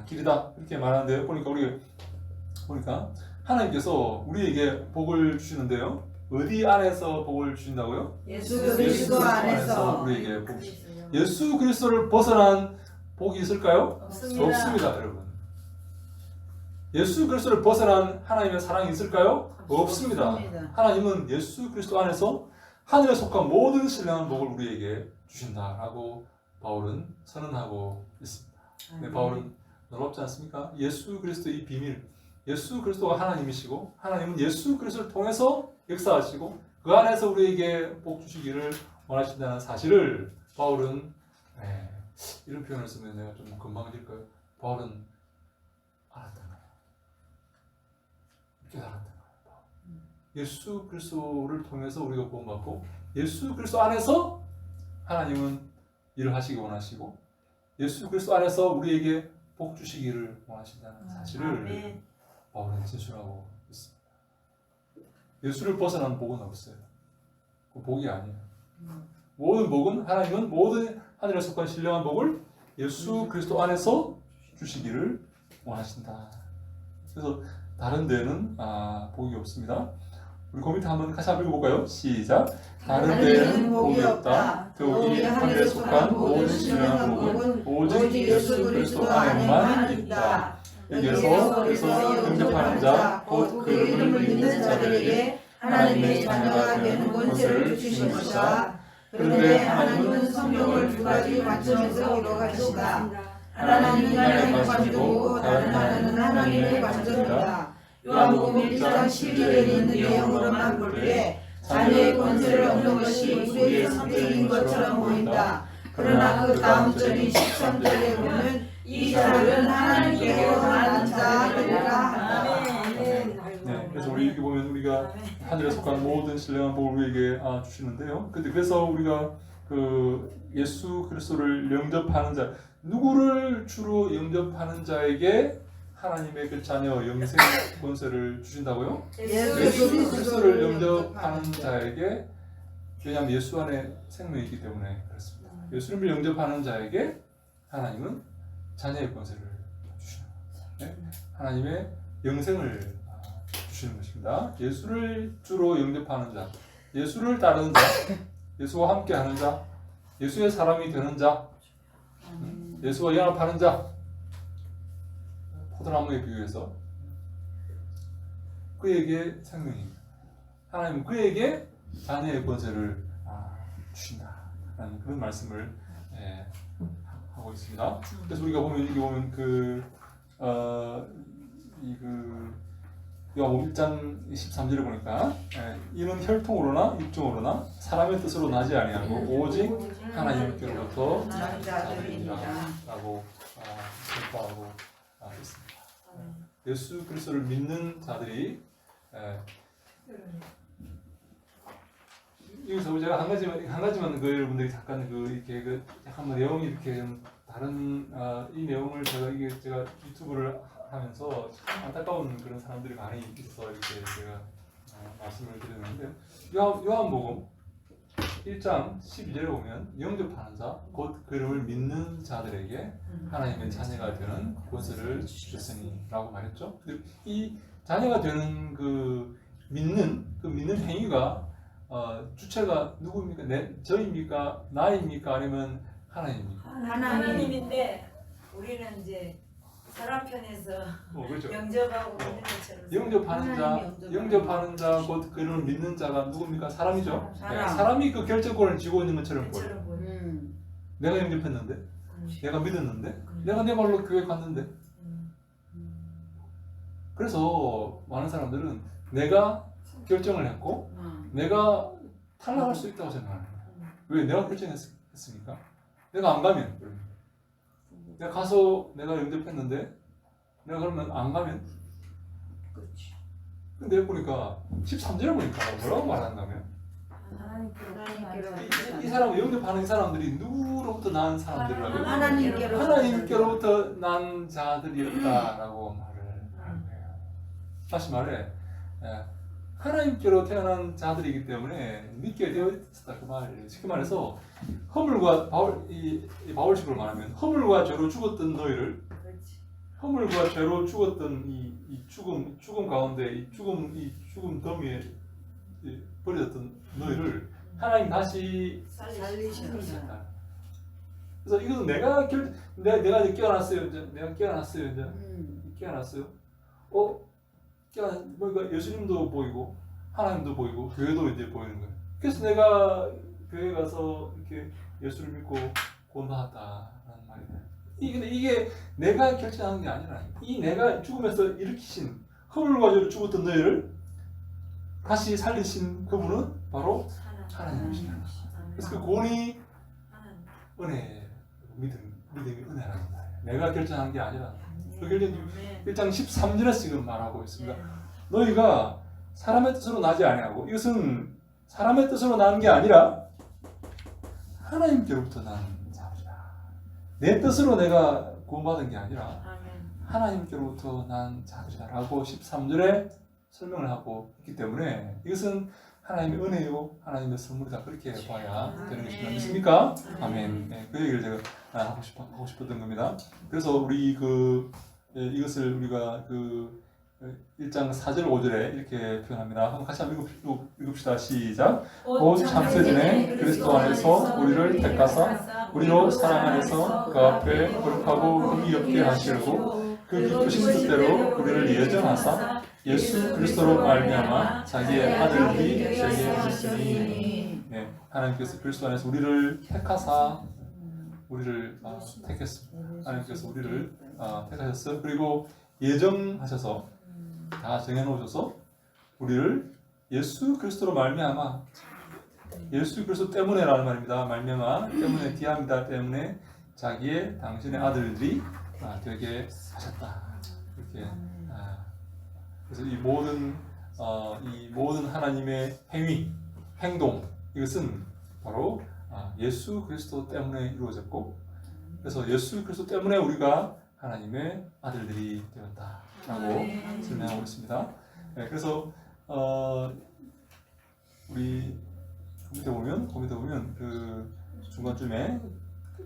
길이다 이렇게 말하는데요. 보니까 하나님께서 우리에게 복을 주시는데요. 어디 안에서 복을 주신다고요? 예수 예수 그리스도 안에서. 우리에게 복. 예수 그리스도를 벗어난 복이 있을까요? 없습니다, 여러분. 예수 그리스도를 벗어난 하나님의 사랑이 있을까요? 없습니다. 하나님은 예수 그리스도 안에서 하늘에 속한 모든 신령한 복을 우리에게 주신다라고 바울은 선언하고 있습니다. 네, 바울은 놀랍지 않습니까? 예수 그리스도의 비밀, 예수 그리스도가 하나님이시고 하나님은 예수 그리스도를 통해서 역사하시고 그 안에서 우리에게 복 주시기를 원하신다는 사실을 바울은 이런 표현을 쓰면 내가 좀 건방질까요? 바울은 알았던 거예요. 이렇게 알았던 거예요. 예수 그리스도를 통해서 우리가 구원받고 예수 그리스도 안에서 하나님은 일을 하시기 원하시고 예수 그리스도 안에서 우리에게 복 주시기를 원하신다는 사실을 바울은 진술하고 있습니다. 예수를 벗어난 복은 없어요. 그 복이 아니에요. 모든 복은 하나님은 모든 하늘에 속한 신령한 복을 예수 그리스도 안에서 주시기를 원하신다. 그래서 다른 데는 복이 없습니다. 우리 그 밑에 한번 같이 한번 읽어볼까요? 시작. 다른 데는 복이 없다. 더욱이 하늘에 속한 모든 신령한 복은 오직 예수 그리스도 안에만 있다. 여기에서 그래서 영접하는 자, 곧 그 이름을 믿는 자들에게 하나님의 자녀가 되는 권세를 주신 것이다. 그런데 하나님은 성경을 두 가지 관점에서 이루어가신다. 하나님은 인간의 관점이고 다른 하나는 하나님의 관점이다. 요한복음 1장 12절에 있는 내용으로만 볼 때 자녀의 권세를 얻는 것이 우리의 선택인 것처럼 보인다. 그러나 그 다음 절인 13절에 보면 이 자들은 하나님께로 난 자들이라 한다. 네, 그래서 우리 이렇게 보면 우리가 하늘에 속한 모든 신령한 복을 우리에게 주시는데요. 그래서 우리가 그 예수 그리스도를 영접하는 자, 누구를 주로 영접하는 자에게 하나님의 그 자녀 영생 권세를 주신다고요? 예수 그리스도를 영접하는 자에게, 왜냐하면 예수 안에 생명이 있기 때문에 그렇습니다. 예수님을 영접하는 자에게 하나님은 자녀의 권세를 주시는 거예요. 네? 하나님의 영생을 주시는 것입니다. 예수를 주로 영접하는 자, 예수를 따르는 자, 예수와 함께하는 자, 예수의 사람이 되는 자, 예수와 연합하는 자, 포도나무에 비유해서 그에게 생명입니다. 하나님은 그에게 자녀의 권세를 주신다라는 그런 말씀을 하고 있습니다. 그래서 우리가 보면 요한복음 1장 13절을 보니까 이는 혈통으로나 육정으로나 사람의 뜻으로 나지 아니하고 오직 하나님께로부터 난 자들이니라고 선포하고 있습니다. 예수 그리스도를 믿는 자들이 여기서 제가 한 가지만 그 여러분들이 잠깐 이렇게 약간 내용이 이렇게 좀 다른 이 내용을 제가 유튜브를 하면서 안타까운 그런 사람들이 많이 있어 이렇게 제가 말씀을 드렸는데 요한복음 1장 12절에 보면 영접하는 자, 곧 그를 믿는 자들에게 하나님의 자녀가 되는 권세를 주셨으니라고 말했죠. 이 자녀가 되는 그 믿는 행위가 주체가 누구입니까? 저입니까? 나입니까? 아니면 하나님입니까? 하나님인데 우리는 이제 사람 편에서 그렇죠. 영접하고 믿는 것처럼 영접하는 자, 곧 그를 믿는 자가 누굽니까? 사람이죠. 사람. 사람이 그 결정권을 쥐고 있는 것처럼 보여요. 것처럼 보여요. 내가 영접했는데, 내가 믿었는데, 내가 내 말로 교회 갔는데. 그래서 많은 사람들은 내가 결정을 했고 내가 탈락할 수 있다고 생각하는 거예요. 왜? 내가 결정했으니까. 내가 안 가면 그러면. 내가 가서 내가 영접했는데 내가 그러면 안 가면. 그렇지. 근데 보니까 13절에 보니까 뭐라고 말한다면 이 사람 영접하는 이 사람들이 누구로부터 난 사람들이라고? 하나님께로부터 난 자들이었다라고 말을 하는 거예요. 다시 말해, 하나님께로 태어난 자들이기 때문에 믿게 되어 있었다 그 말이에요. 쉽게 말해서 허물과 바울식으로 말하면 허물과 죄로 죽었던 너희를 허물과 죄로 죽었던 이 죽음 가운데 이 죽음 더미에 버려졌던 너희를 하나님 다시 살리셨다. 그래서 이것은 내가 이제 깨어났어요. 이제 내가 깨어났어요. 이제 깨어났어요. 그러니까 예수님도 보이고 하나님도 보이고 교회도 이제 보이는 거예요. 그래서 내가 교회 가서 이렇게 예수를 믿고 구원받았다라는 말이에요. 근데 이게 내가 결정하는 게 아니라 이 내가 죽음에서 일으키신 허물과 죄로 죽었던 너희를 다시 살리신 그분은 바로 하나님이시다. 그래서 그 구원이 은혜, 믿음이 은혜라는 거예요. 내가 결정한 게 아니라 그결정 1장 13절에 지금 말하고 있습니다. 너희가 사람의 뜻으로 나지 아니하고 이것은 사람의 뜻으로 나는 게 아니라 하나님께로부터 난 자들이라. 내 뜻으로 내가 구원받은 게 아니라 하나님께로부터 난 자들이라고 13절에 설명을 하고 있기 때문에 이것은 하나님의 은혜요, 하나님의 선물이다. 그렇게 봐야 되는 것입니다. 믿습니까? 아멘. 네, 그 얘기를 제가 하고 싶었던 겁니다. 그래서 우리 이것을 우리가 1장 4절 5절에 이렇게 표현합니다. 한번 같이 한번 읽읍시다. 시작. 곧 창세전에 그리스도 안에서 우리를 택하사 우리로 사랑 안에서 그 앞에 거룩하고 흠이 없게 하시려고 그 기쁘신 뜻대로 우리를 예정하사 예수 그리스도로 말미암아 자기의 아들이 되게 하셨으니. 네, 하나님께서 그리스도 안에서 우리를 택하사 우리를 택했습니다. 하나님께서 우리를 택하셨어요. 그리고 예정하셔서 다 정해놓으셔서 우리를 예수 그리스도로 말미암아 예수 그리스도 때문에라는 말입니다. 말미암아 때문에 디합니다. 때문에 자기의 당신의 아들들이 되게 하셨다. 이렇게 그래서 이 모든 하나님의 행동 이것은 바로 예수 그리스도 때문에 이루어졌고 그래서 예수 그리스도 때문에 우리가 하나님의 아들들이 되었다라고 설명하고 있습니다. 네, 그래서 우리 밑에 보면 그 중간쯤에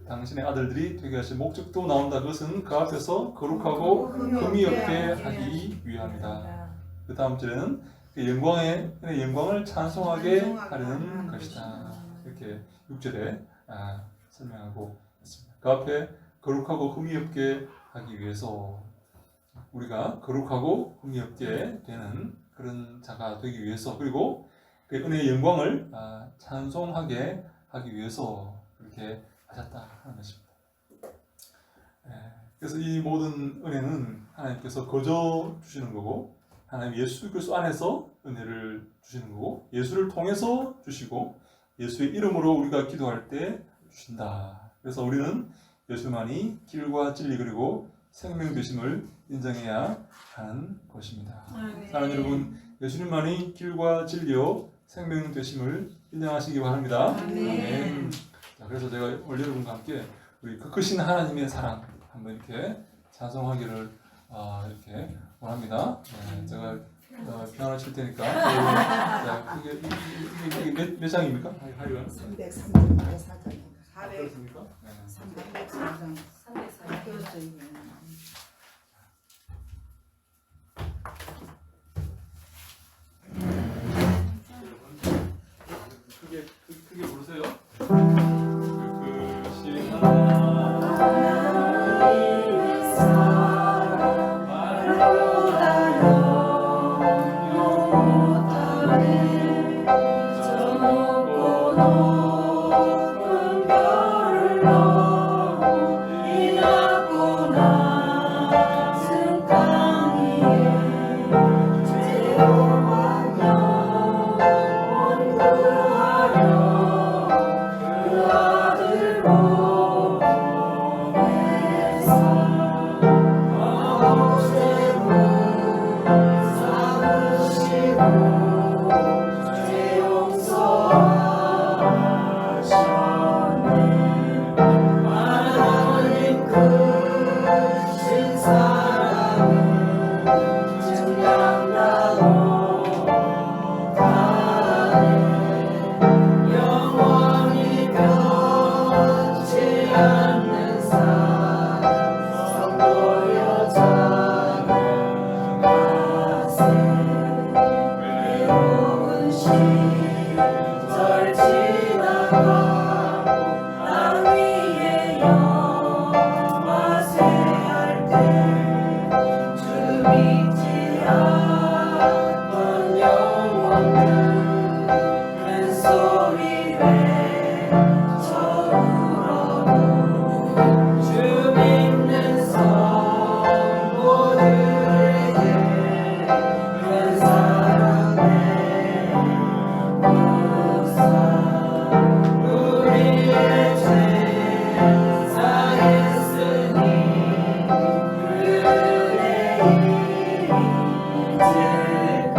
당신의 아들들이 되게 하신 목적도 나온다. 그것은 그 앞에서 거룩하고 흠이 없게 하기 위함이다. 그 다음 절에는 영광의 영광을 찬송하게 하려는 것이다. 이렇게 6절에 설명하고 있습니다. 그 앞에 거룩하고 흠이 없게 하기 위해서 우리가 거룩하고 흠이 없게 되는 그런 자가 되기 위해서 그리고 그 은혜의 영광을 찬송하게 하기 위해서 그렇게 하셨다 하는 것입니다. 그래서 이 모든 은혜는 하나님께서 거저 주시는 거고 하나님 예수 그리스도 안에서 은혜를 주시는 거고 예수를 통해서 주시고 예수의 이름으로 우리가 기도할 때 주신다. 그래서 우리는 예수만이 길과 진리 그리고 생명 되심을 인정해야 하는 것입니다. 사랑하는 여러분, 예수님만이 길과 진리요 생명 되심을 인정하시기 바랍니다. 아멘. 자, 그래서 제가 오늘 여러분과 함께 우리 그 크신 하나님의 사랑 한번 이렇게 찬송하기를 이렇게 원합니다. 네, 제가 피아노 칠 테니까 이게 몇 장입니까? 하리가 304장. 400입니까? 304장. 304장. 크게 부르세요. 그 죄 용서하셨네. 하나님 크신 사랑은 증명하고 가네. 영원히 변치 않는 사랑 성도여 찬양하세. 외로운 시절 지나가고 땅 위에 영화세 할 때 주 믿지 않던 영혼들 큰 소리 외쳐 울어도 주 믿는 성도들에게 큰 사랑 베푸사. 우리의 죄 사했으니 그대 잊을까.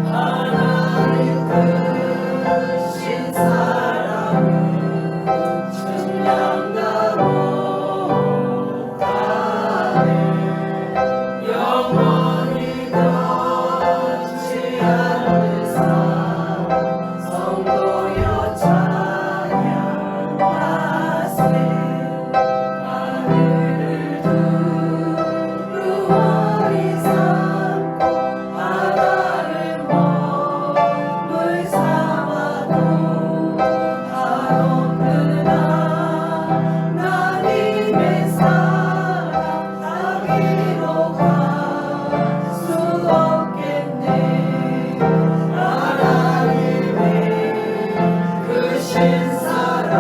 하나님 크신 사랑은 증명하고 가네. 영원히 변치 않는 사랑 성도여 찬양하세. 하늘을 두루마리 삼고 바다를 먹물 삼아도 한없는 하나님의 사랑 따위로 갈 수 없겠네. 하나님의 크신 사랑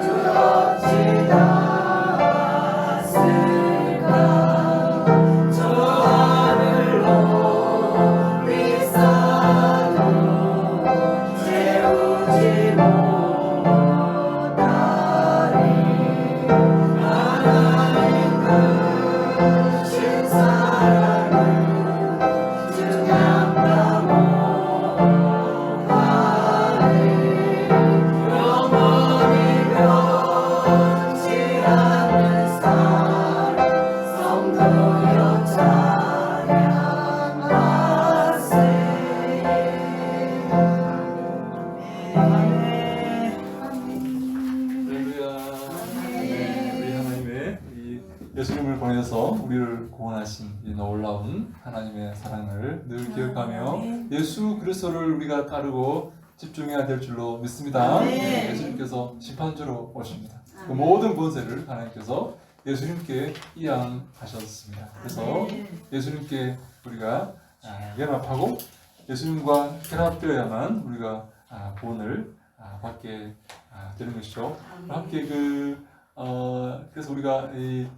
그 어찌 닿았을까. 저 하늘로 비싸도 채우지 못하리. 하나님 크신 사랑을 증명하고 가네. 영원히 변치 않는 사랑 성도여 찬양하세. 할렐루야. 우리 하나님의 이 예수님을 보내서 우리를 구원하신 이 놀라운 하나님의 사랑을 늘 기억하며 예수 그리스도를 우리가 따르고 집중해야 될 줄로 믿습니다. 아멘. 예수님께서 심판주로 오십니다. 그 모든 권세를 하나님께서 예수님께 이양하셨습니다. 그래서 예수님께 우리가 연합하고 예수님과 결합되어야만 우리가 구원을 받게 되는 것이죠. 함께 그래서 우리가 이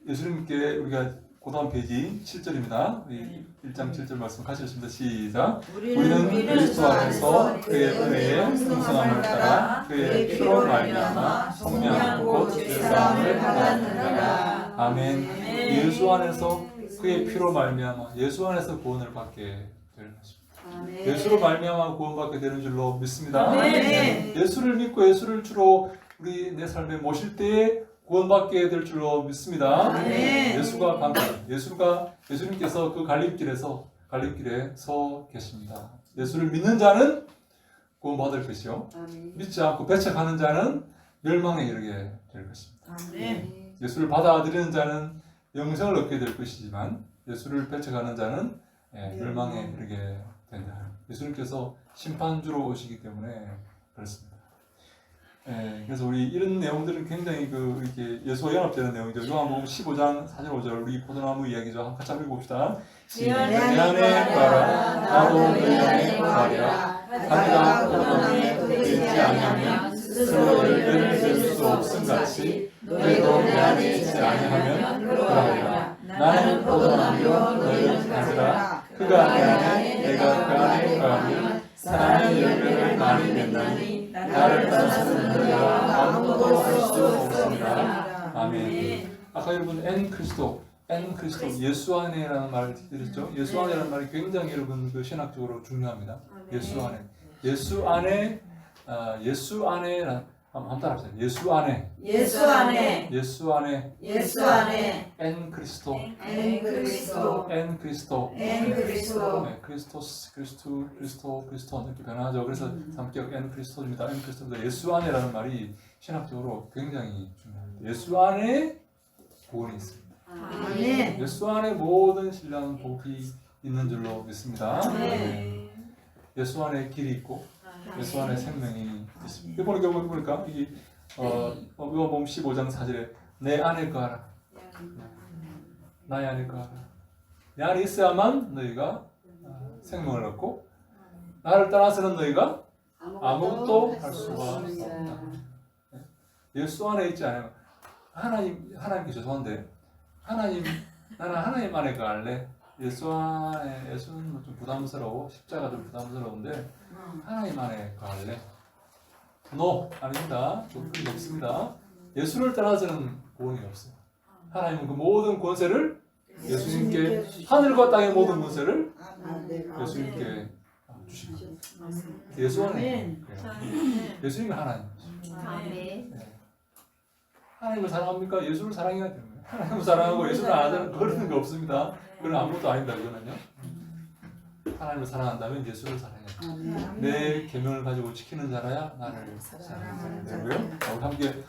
예수님께 우리가 고다음 페이지 7절입니다. 1장 7절 말씀 같이 읽습니다. 시작. 우리는 그리스도 안에서 그의 은혜의 풍성함을 따라 그의 피로 말미암아 성령 곧 죄사함을 받았느니라. 아멘. 예수 안에서 그의 피로 말미암아 예수 안에서 구원을 받게 될 것입니다. 예수로 말미암아 구원받게 되는 줄로 믿습니다. 아멘. 예수를 믿고 예수를 주로 우리 내 삶에 모실 때에 구원받게 될 줄로 믿습니다. 아멘. 예수가 방금 예수님께서 그 갈림길에 서 계십니다. 예수를 믿는 자는 구원받을 것이요 믿지 않고 배척하는 자는 멸망에 이르게 될 것입니다. 아멘. 예수를 받아들이는 자는 영생을 얻게 될 것이지만 예수를 배척하는 자는 멸망에 이르게 된다. 예수님께서 심판주로 오시기 때문에 그렇습니다. 그래서 우리 이런 내용들은 굉장히 이렇게 예수와 연합되는 내용이죠. 요한복음 15장 4절 5절 우리 포도나무 이야기죠. 같이 한번 읽어봅시다. 내 안에 거하라 나도 내 안에 거하리라. 자기가 포도나무에 맺지 아니하면 스스로 열매를 맺을 수 없음 같이 너희도 내 안에 있지 아니하면 그러하리라. 나는 포도나무요 너희는 가지라. 그가 내 안에 내가 그 안에 거하면 사랑의 열매를 많이 맺나니 나를 떠나서는 너희가 아무것도 할 수 없습니다. 아멘. 아까 여러분 엔 크리스도 엔 그리스도, 예수 안에라는 말을 들으셨죠? 예수 안에라는 말이 굉장히 여러분 그 신학적으로 중요합니다. 예수 안에, 예수 안에, 예수 안에란 한번 따라합시다. 예수 안에, 예수 안에 예수 안에, 예수 안에 엔 그리스도, 엔 그리스도 엔 그리스도, 엔 그리스도 네, 크리스토스, 그리스도 이렇게 변화하죠. 그래서 삼격 엔 그리스도입니다. 엔 그리스도입니다. 예수 안에라는 말이 신학적으로 굉장히 중요합니다. 예수 안에 구원이 있습니다. 아멘 예수 안에 모든 신령한 복이 있는 줄로 믿습니다. 네. 예수 안에 길이 있고 예수 안에 생명이 있습니다. 이번에 보니까 이 요한복음 15장 4절에 내 안에 거하라. 나의 안에 거하라. 내 안에 있어야만 너희가 생명을 얻고 나를 떠나서는 너희가 아무것도 할 수가 없다. 예수 안에 있지 않으면 하나님께 죄송한데 나는 하나님 안에 거할래. 예수는 좀 부담스러워. 십자가 좀 부담스러운데 하나님 안에 거할래. 아닙니다. 그건 없습니다. 예수를 떠나서는 구원이 없어요. 하나님은 그 모든 권세를 예수님께, 하늘과 땅의 모든 권세를 예수님께 주십니다. 예수 안에 예수님이 하나님이죠. 네. 하나님을 사랑합니까? 예수를 사랑해야 됩니다. 하나님을 사랑하고 예수를 안 하는 그런 게 없습니다. 그건 아무것도 아닙니다. 이거는요. 하나님을 사랑한다면 예수를 사랑해야 됩니다. 내 계명을 가지고 지키는 자라야 나를 사랑하는 되고요. 우리 함께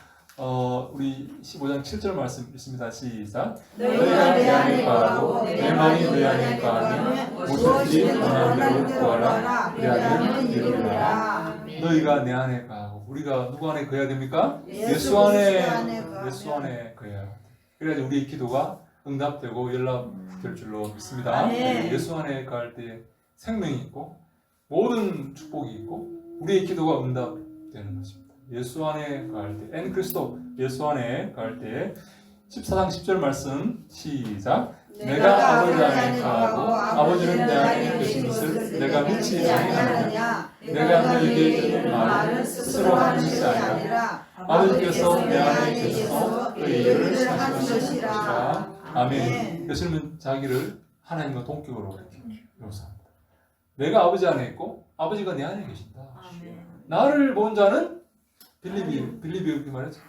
우리 15장 7절 말씀 있습니다. 시작. 너희가 내 안에 거하고 내 마음이 너희 안에 거하면 무엇이든지 원하는 대로 구하라. 그리하면 이루리라. 너희가 내 안에 거하고 우리가 누구 안에 거해야 됩니까? 예수 안에 거해야 돼요. 그래야지 우리의 기도가 응답되고 연락될 줄로 믿습니다. 아멘. 예수 안에 거할 때 생명이 있고 모든 축복이 있고 우리의 기도가 응답되는 것입니다. 예수 안에 거할 때, 엔 그리스도, 예수 안에 거할 때 14장 10절 말씀 시작. 내가 아버지 안에 거하고 아버지는 내 안에 계신 것을 내가 믿지 아니하느냐. 내가 너희에게 이르는 말은 스스로 하는 것이 아니라 아버지께서 내 안에 계셔서 그 일을 하시는 것이라. 아멘. 예수님은 자기를 하나님과 동격으로 이렇게 묘사합니다. 내가 아버지 안에 있고 아버지가 내 안에 계신다. 나를 본 자는 빌리비 이렇게 말했죠.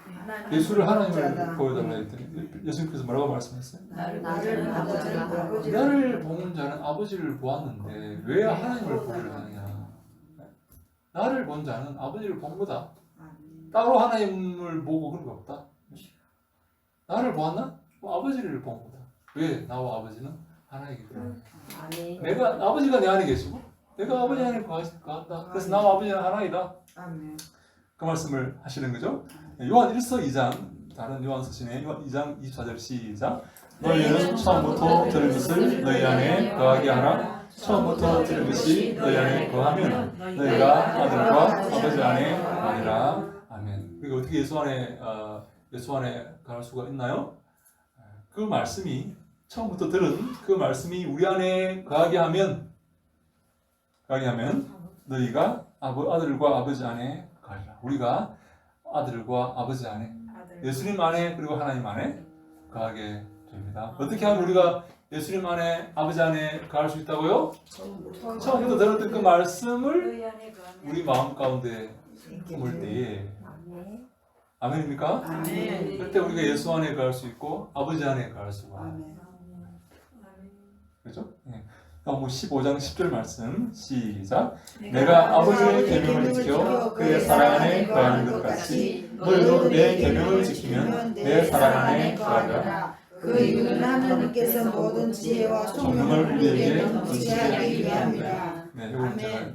예수를 하나님을 보여달라 했더니 예수님께서 뭐라고 말씀했어요? 나를 본 자는 아버지를 보았는데 왜 하나님을 보려 하느냐? 나를 본 자는 아버지를 본 거다. 따로 하나님을 보고 그런 거 없다. 나를 보았나? 아버지를 본 거다. 왜 나와 아버지는 하나이기 때문에. 내가 아버지가 내 안에 계시고 내가 아버지 안에 거한다. 그래서 나와 아버지는 하나이다. 그 말씀을 하시는 거죠. 요한 1서 2장 다른 요한 서신의 요한 2장 24절 시작. 너희는 처음부터 들은 것을 너희 안에 거하게 하라. 처음부터 들은 것이 너희 안에 거하면 너희가 아들과 아버지 안에 거하리라. 아멘. 그리고 어떻게 예수 안에 갈 수가 있나요? 그 말씀이 처음부터 들은 그 말씀이 우리 안에 거하게 하면 너희가 아들과 아버지 안에 거하리라. 우리가 아들과 아버지 안에, 예수님 안에 그리고 하나님 안에 거하게 됩니다. 어떻게 하면 우리가 예수님 안에 아버지 안에 거할 수 있다고요? 처음부터 들었던 그 말씀을 우리 마음 가운데 품을 때에 아멘입니까? 아멘. 그때 우리가 예수 안에 거할 수 있고 아버지 안에 거할 수가 그렇죠? 네. 15장 10절 말씀 시작. 내가 아버지의 계명을 지켜 그의 사랑 안에 거하는 것 같이 너희도 내 계명을 지키면 내 사랑 안에 거하리라. 그 이유는 하나님께서 모든 지혜와 성령을 우리에게 넘치게 위함이라. 네, 이건 제가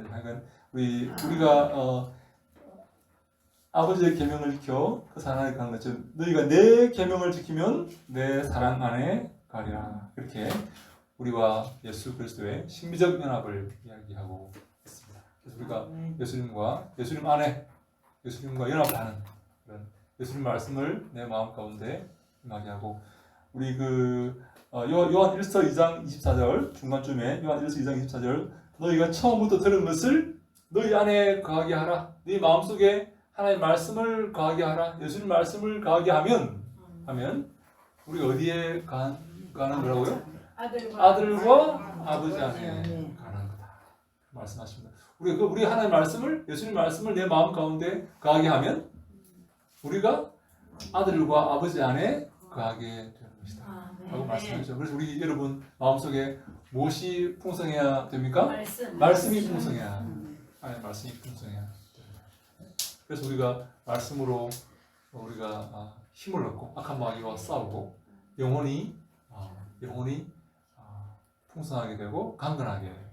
하여간 우리가 아버지의 계명을 지켜 그 사랑 안에 가는 것처럼 너희가 내 계명을 지키면 내 사랑 안에 가리라. 이렇게 우리와 예수 그리스도의 신비적 연합을 이야기하고 있습니다. 그래서 우리가 예수님 안에 예수님과 연합하는 그런 예수님 말씀을 내 마음 가운데 임하게 하고 우리 요한 1서 2장 24절 중간쯤에 요한 1서 2장 24절 너희가 처음부터 들은 것을 너희 안에 거하게 하라. 네 마음속에 하나님의 말씀을 거하게 하라. 예수님 말씀을 거하게 하면 우리가 어디에 가는 거라고요? 아들과 아들과 아버지 안에 안에. 가는 거다 말씀하십니다. 우리 하나님의 말씀을, 예수님 말씀을 내 마음 가운데 거하게 하면 우리가 아들과 아버지 안에 거하게 되는 것이다 라고 말씀하죠. 그래서 우리 여러분 마음속에 무엇이 풍성해야 됩니까? 말씀이 풍성해야. 하나님 말씀이 풍성해야 됩니다. 그래서 우리가 말씀으로 우리가 힘을 얻고 악한 마귀와 싸우고 영혼이 풍성하게 되고 강건하게 돼요.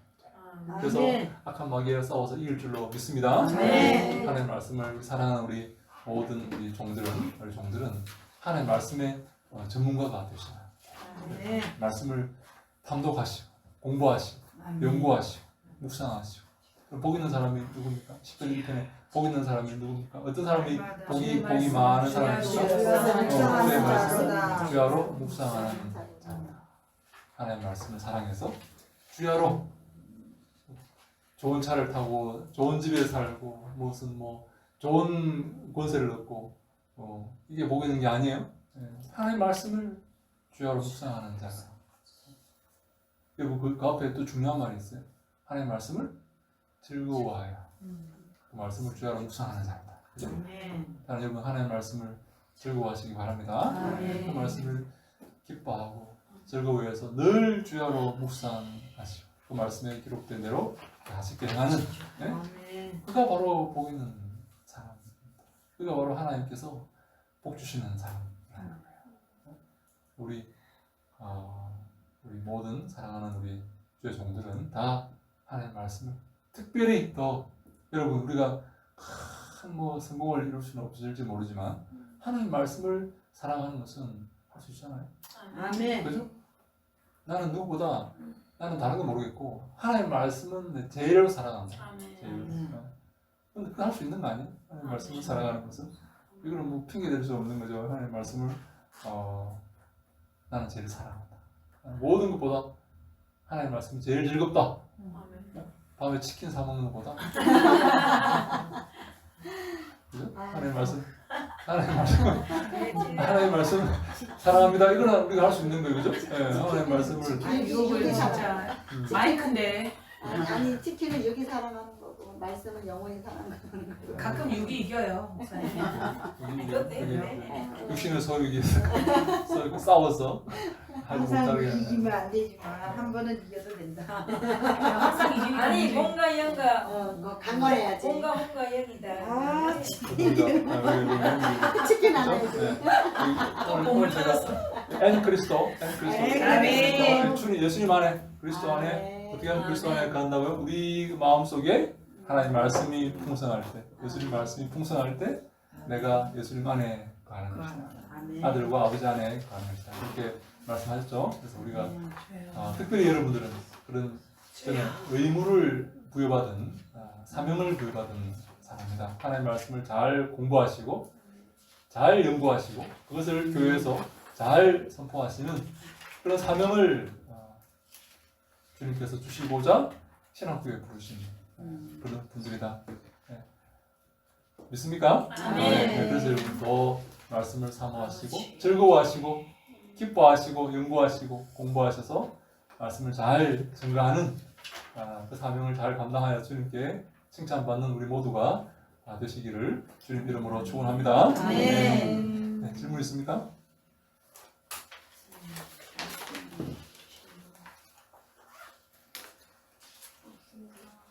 그래서 악한 마귀와 싸워서 이길 줄로 믿습니다. 하나님 말씀을 사랑하는 우리 모든 우리 종들은 하나님 말씀의 전문가가 되시나요? 말씀을 탐독하시고 공부하시고 연구하시고 묵상하시고 복 있는 사람이 누굽니까? 10절 1편에 복 있는 사람이 누굽니까? 어떤 사람이 복이 많은 사람입니까? 주의 말씀을 주야로 묵상하는 자입니다. 하나님의 말씀을 사랑해서 주야로 좋은 차를 타고 좋은 집에 살고 무슨 좋은 권세를 얻고 이게 복 있는 게 아니에요. 하나님의 말씀을 주야로 묵상하는 자가. 여러분 그 앞에 또 중요한 말이 있어요. 하나님의 말씀을 즐거워하여 그 말씀을 주야로 묵상하는 자입니다. 그죠? 다른 여러분 하나님의 말씀을 즐거워하시기 바랍니다. 그 말씀을 기뻐하고 즐거워해서 늘 주야로 묵상하시고 그 말씀에 기록된 대로 하시게 행하는 그가 바로 복 있는 사람입니다. 그가 바로 하나님께서 복 주시는 사람이라는 거예요. 우리 모든 사랑하는 우리 주의 종들은 다 하나님의 말씀을 특별히 더 여러분 우리가 큰 성공을 이룰 수는 없을지 모르지만 하나님의 말씀을 사랑하는 것은 할 수 있잖아요. 아멘. 그죠? 나는 누구보다 나는 다른 건 모르겠고 하나님의 말씀은 제일 사랑한다. 근데 그거 할 수 있는 거 아니에요? 하나님의 말씀을 사랑하는 것은 이거는 핑계 댈 수 없는 거죠. 하나님의 말씀을 나는 제일 사랑한다. 모든 것보다 하나님의 말씀이 제일 즐겁다. 밤에 치킨 사 먹는 것보다 그죠? 하나님의 말씀 사랑합니다. 이거는 우리가 할 수 있는 거예요, 그죠? 하나님의 말씀을 유혹을 진짜 마이크인데 아니 치킨은 육이 사랑하는 거고 말씀은 영혼이 사랑하는 거고. 가끔 육이 이겨요. 목사님. 육신을 서로 이겨서 싸워서 하지 항상 못하게 이기면 안 되지만 한 번은 이겨도 된다. 항상 이기니까 아니 뭔가 영가 뭐 강건해야지. 뭔가 영이다. 아, 치킨 안 해야지. 오늘 제가 엔 그리스도 아멘. 주님 예수님 안에 그리스도 안에 어떻게 하면 그리스도 안에 간다고요? 우리 마음속에 하나님 말씀이 풍성할 때 예수님 말씀이 풍성할 때 내가 예수님 안에 가는 것이다. 아들과 아버지 안에 가는 것이다. 이렇게 말씀하셨죠. 그래서 우리가 특별히 여러분들은 그런 의무를 부여받은 사명을 부여받은 사람입니다. 하나님 말씀을 잘 공부하시고 잘 연구하시고 그것을 교회에서 잘 선포하시는 그런 사명을 주님께서 주시고자 신학교에 부르신 그런 분들이다. 믿습니까? 네, 그래서 여러분 더 말씀을 사모하시고 즐거워하시고 기뻐하시고 연구하시고 공부하셔서 말씀을 잘 증거하는 그 사명을 잘 감당하여 주님께 칭찬받는 우리 모두가 되시기를 주님 이름으로 축원합니다. 네, 질문 있습니까?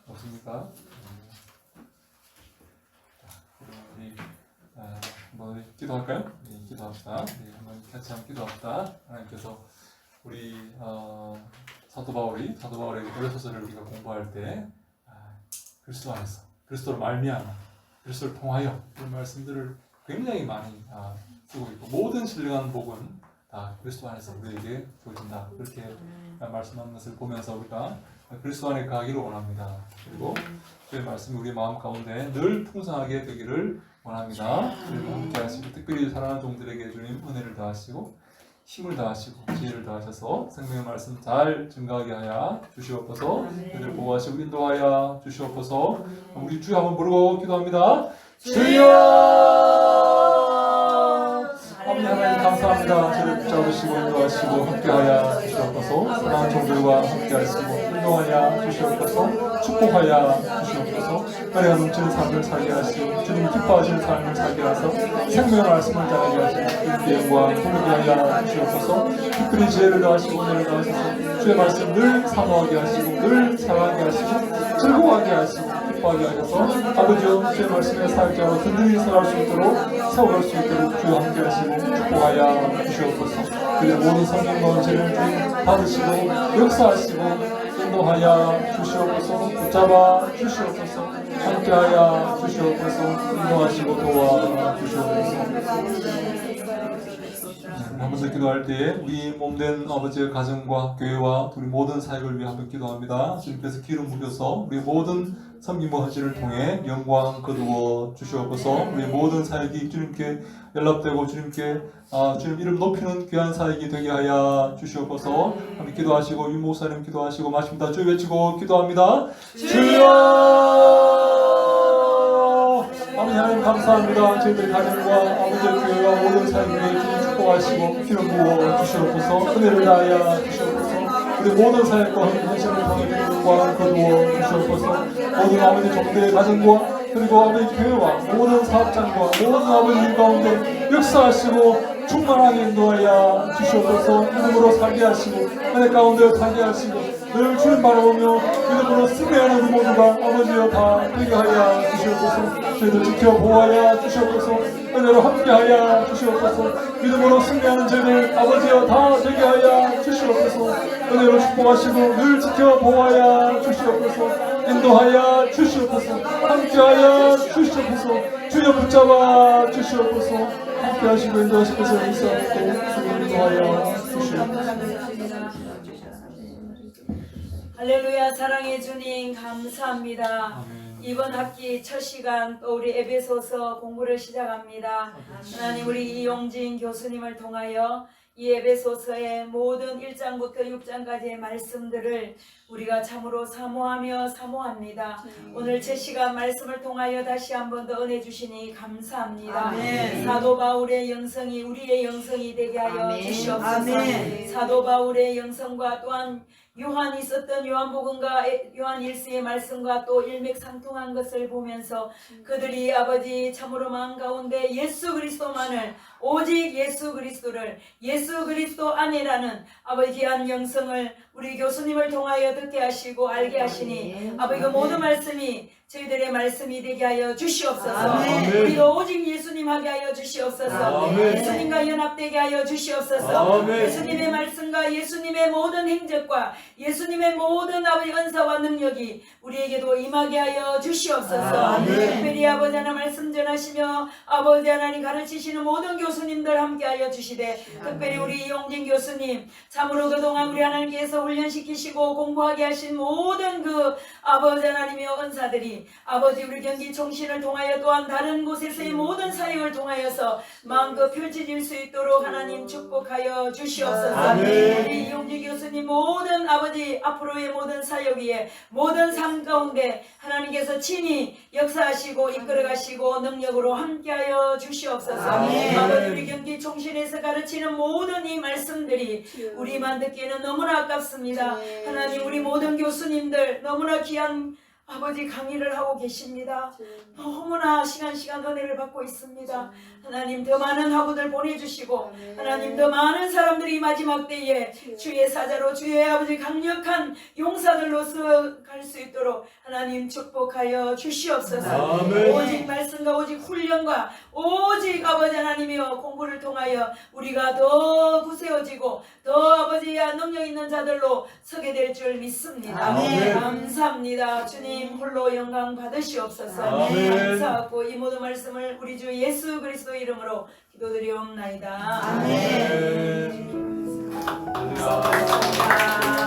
없습니까? 우리 한번 기도할까요? 네, 기도합시다. 네, 한번 같이 한번 기도합시다. 하나님께서 우리 사도 바울의 고린도서를 우리가 공부할 때 그리스도 안에서 그리스도로 말미암아 그리스도를 통하여 그런 말씀들을 굉장히 많이 쓰고 있고 모든 신령한 복은 다 그리스도 안에서 우리에게 주어진다. 그렇게 말씀하는 것을 보면서 우리가 그리스도 안에 가기를 원합니다. 그리고 주의 말씀이 우리 마음 가운데 늘 풍성하게 되기를 원합니다. 그리고 함께 하시고 특별히 사랑하는 종들에게 주님 은혜를 더하시고 힘을 더하시고 지혜를 더하셔서 생명의 말씀 잘 증거하게 하여 주시옵소서. 그들을 보호하시고 인도하여 주시옵소서. 우리 주여 한번 부르고 기도합니다. 주여! 아버지 하나님 감사합니다. 저를 붙잡으시고 인도하시고 함께하여 주시옵소서. 사랑하는 종들과 함께하시고 인도하여 주시옵소서. 축복하여 주시옵소서. 은혜가 넘치는 삶을 살게 하시고 주님이 기뻐하시는 삶을 살게 하셔서 생명의 말씀을 전하게 하시고 주님께 영광 돌리게 하여 주시옵소서. 특별히 지혜를 더하시고 은혜를 더하셔서 주의 말씀 늘 사모하게 하시고 늘 사랑하게 하시고 즐거워하게 하시고 기뻐하게 하셔서 아버지여 주의 말씀에 사역자로 든든히 살아갈 수 있도록 세워갈 수 있도록 주여 함께 하시고 축복하여 주시옵소서. 그들의 모든 성령과 은혜를 주님 받으시고 역사하시고 인도하여 주시옵소서. 붙잡아 주시옵소서. 함께하여 주시옵소서. 인도하시고 도와 주시옵소서. 한번 기도할 때에 우리 몸된 아버지의 가정과 교회와 우리 모든 사역을 위해 한번 기도합니다. 주님께서 기름 부여서 우리 모든 섬김과 헌신을 통해 영광 거두어 주시옵소서. 우리 모든 사역이 주님께 연락되고 주님께 주님 이름 높이는 귀한 사역이 되게 하여 주시옵소서. 한번 기도하시고 유 목사님 기도하시고 말씀다 주 외치고 기도합니다. 주여! 아버지 하나님 감사합니다. 저희들 가정과 아버지의 교회와 모든 사역을 주님 축복하시고 기름 부어 주시옵소서. 은혜를 다하여 주시옵소서. 우리 모든 사역과 헌신을 통해 영광 거두어 주시옵소서. 모든 아버지 종들의 가정과 그리고 아버지 교회와 모든 사업장과 모든 아버지 가운데 역사하시고 충만하게 인도하여 주시옵소서. 믿음으로 살게 하시고 은혜 가운데 살게 하시고 늘 주님 바라보며 믿음으로 승리하는 우리 모두가 아버지여 다 되게 하여 주시옵소서. 저희들 지켜 보호하여 주시옵소서. 은혜로 함께하여 주시옵소서. 믿음으로 승리하는 저희들 아버지여 다 되게 하여 주시옵소서. 은혜로 축복하시고 늘 지켜 보호하여 주시옵소서. 인도하여 주시옵소서. 함께하여 주시옵소서. 주여 붙잡아 주시옵소서. 함께하시고 인도하시면서 인사하고 주님 인도하여 주시옵소서. 할렐루야. 사랑의 주님 감사합니다. 이번 학기 첫 시간 또 우리 에베소서 공부를 시작합니다. 하나님 우리 이용진 교수님을 통하여 이 에베소서의 모든 1장부터 6장까지의 말씀들을 우리가 참으로 사모합니다. 오늘 제 시간 말씀을 통하여 다시 한 번 더 은혜 주시니 감사합니다. 아멘. 사도 바울의 영성이 우리의 영성이 되게 하여 아멘. 주시옵소서. 아멘. 사도 바울의 영성과 또한 요한이 썼던 요한복음과 요한 일서의 말씀과 또 일맥상통한 것을 보면서 그들이 아버지 참으로 마음 가운데 예수 그리스도만을 오직 예수 그리스도를 예수 그리스도 안이라는 아버지 귀한 영성을 우리 교수님을 통하여 듣게 하시고 알게 하시니 아버지 그 모든 말씀이 저희들의 말씀이 되게 하여 주시옵소서. 아멘. 우리도 오직 예수님 하게 하여 주시옵소서. 아멘. 예수님과 연합되게 하여 주시옵소서. 아멘. 예수님의 말씀과 예수님의 모든 행적과 예수님의 모든 아버지 은사와 능력이 우리에게도 임하게 하여 주시옵소서. 아멘. 특별히 아버지 하나님 말씀 전하시며 아버지 하나님 가르치시는 모든 교수님들 함께 하여 주시되 특별히 우리 이용진 교수님 참으로 그동안 우리 하나님께서 훈련시키시고 공부하게 하신 모든 그 아버지 하나님의 은사들이 아버지 우리 경기 총신을 통하여 또한 다른 곳에서의 모든 사역을 통하여서 마음껏 펼쳐질 수 있도록 하나님 축복하여 주시옵소서. 아멘. 우리 이용진 교수님 모든 아버지 앞으로의 모든 사역 위에 모든 삶 가운데 하나님께서 친히 역사하시고 이끌어가시고 능력으로 함께하여 주시옵소서. 아멘. 아버지 우리 경기 총신에서 가르치는 모든 이 말씀들이 우리만 듣기에는 너무나 아깝습니다. 하나님 우리 모든 교수님들 너무나 귀한 아버지 강의를 하고 계십니다. 너무나 시간 은혜를 받고 있습니다. 하나님 더 많은 학우들 보내주시고 하나님 더 많은 사람들이 마지막 때에 주의 사자로 주의 아버지 강력한 용사들로서 갈 수 있도록 하나님 축복하여 주시옵소서. 아멘. 오직 말씀과 오직 훈련과 오직 아버지 하나님이여 공부를 통하여 우리가 더 굳세어지고 더 아버지야 능력 있는 자들로 서게 될 줄 믿습니다. 아멘. 감사합니다. 주님 홀로 영광 받으시옵소서. 아멘. 감사하고 이 모든 말씀을 우리 주 예수 그리스도 이름으로 기도드리옵나이다. 아멘. 아멘.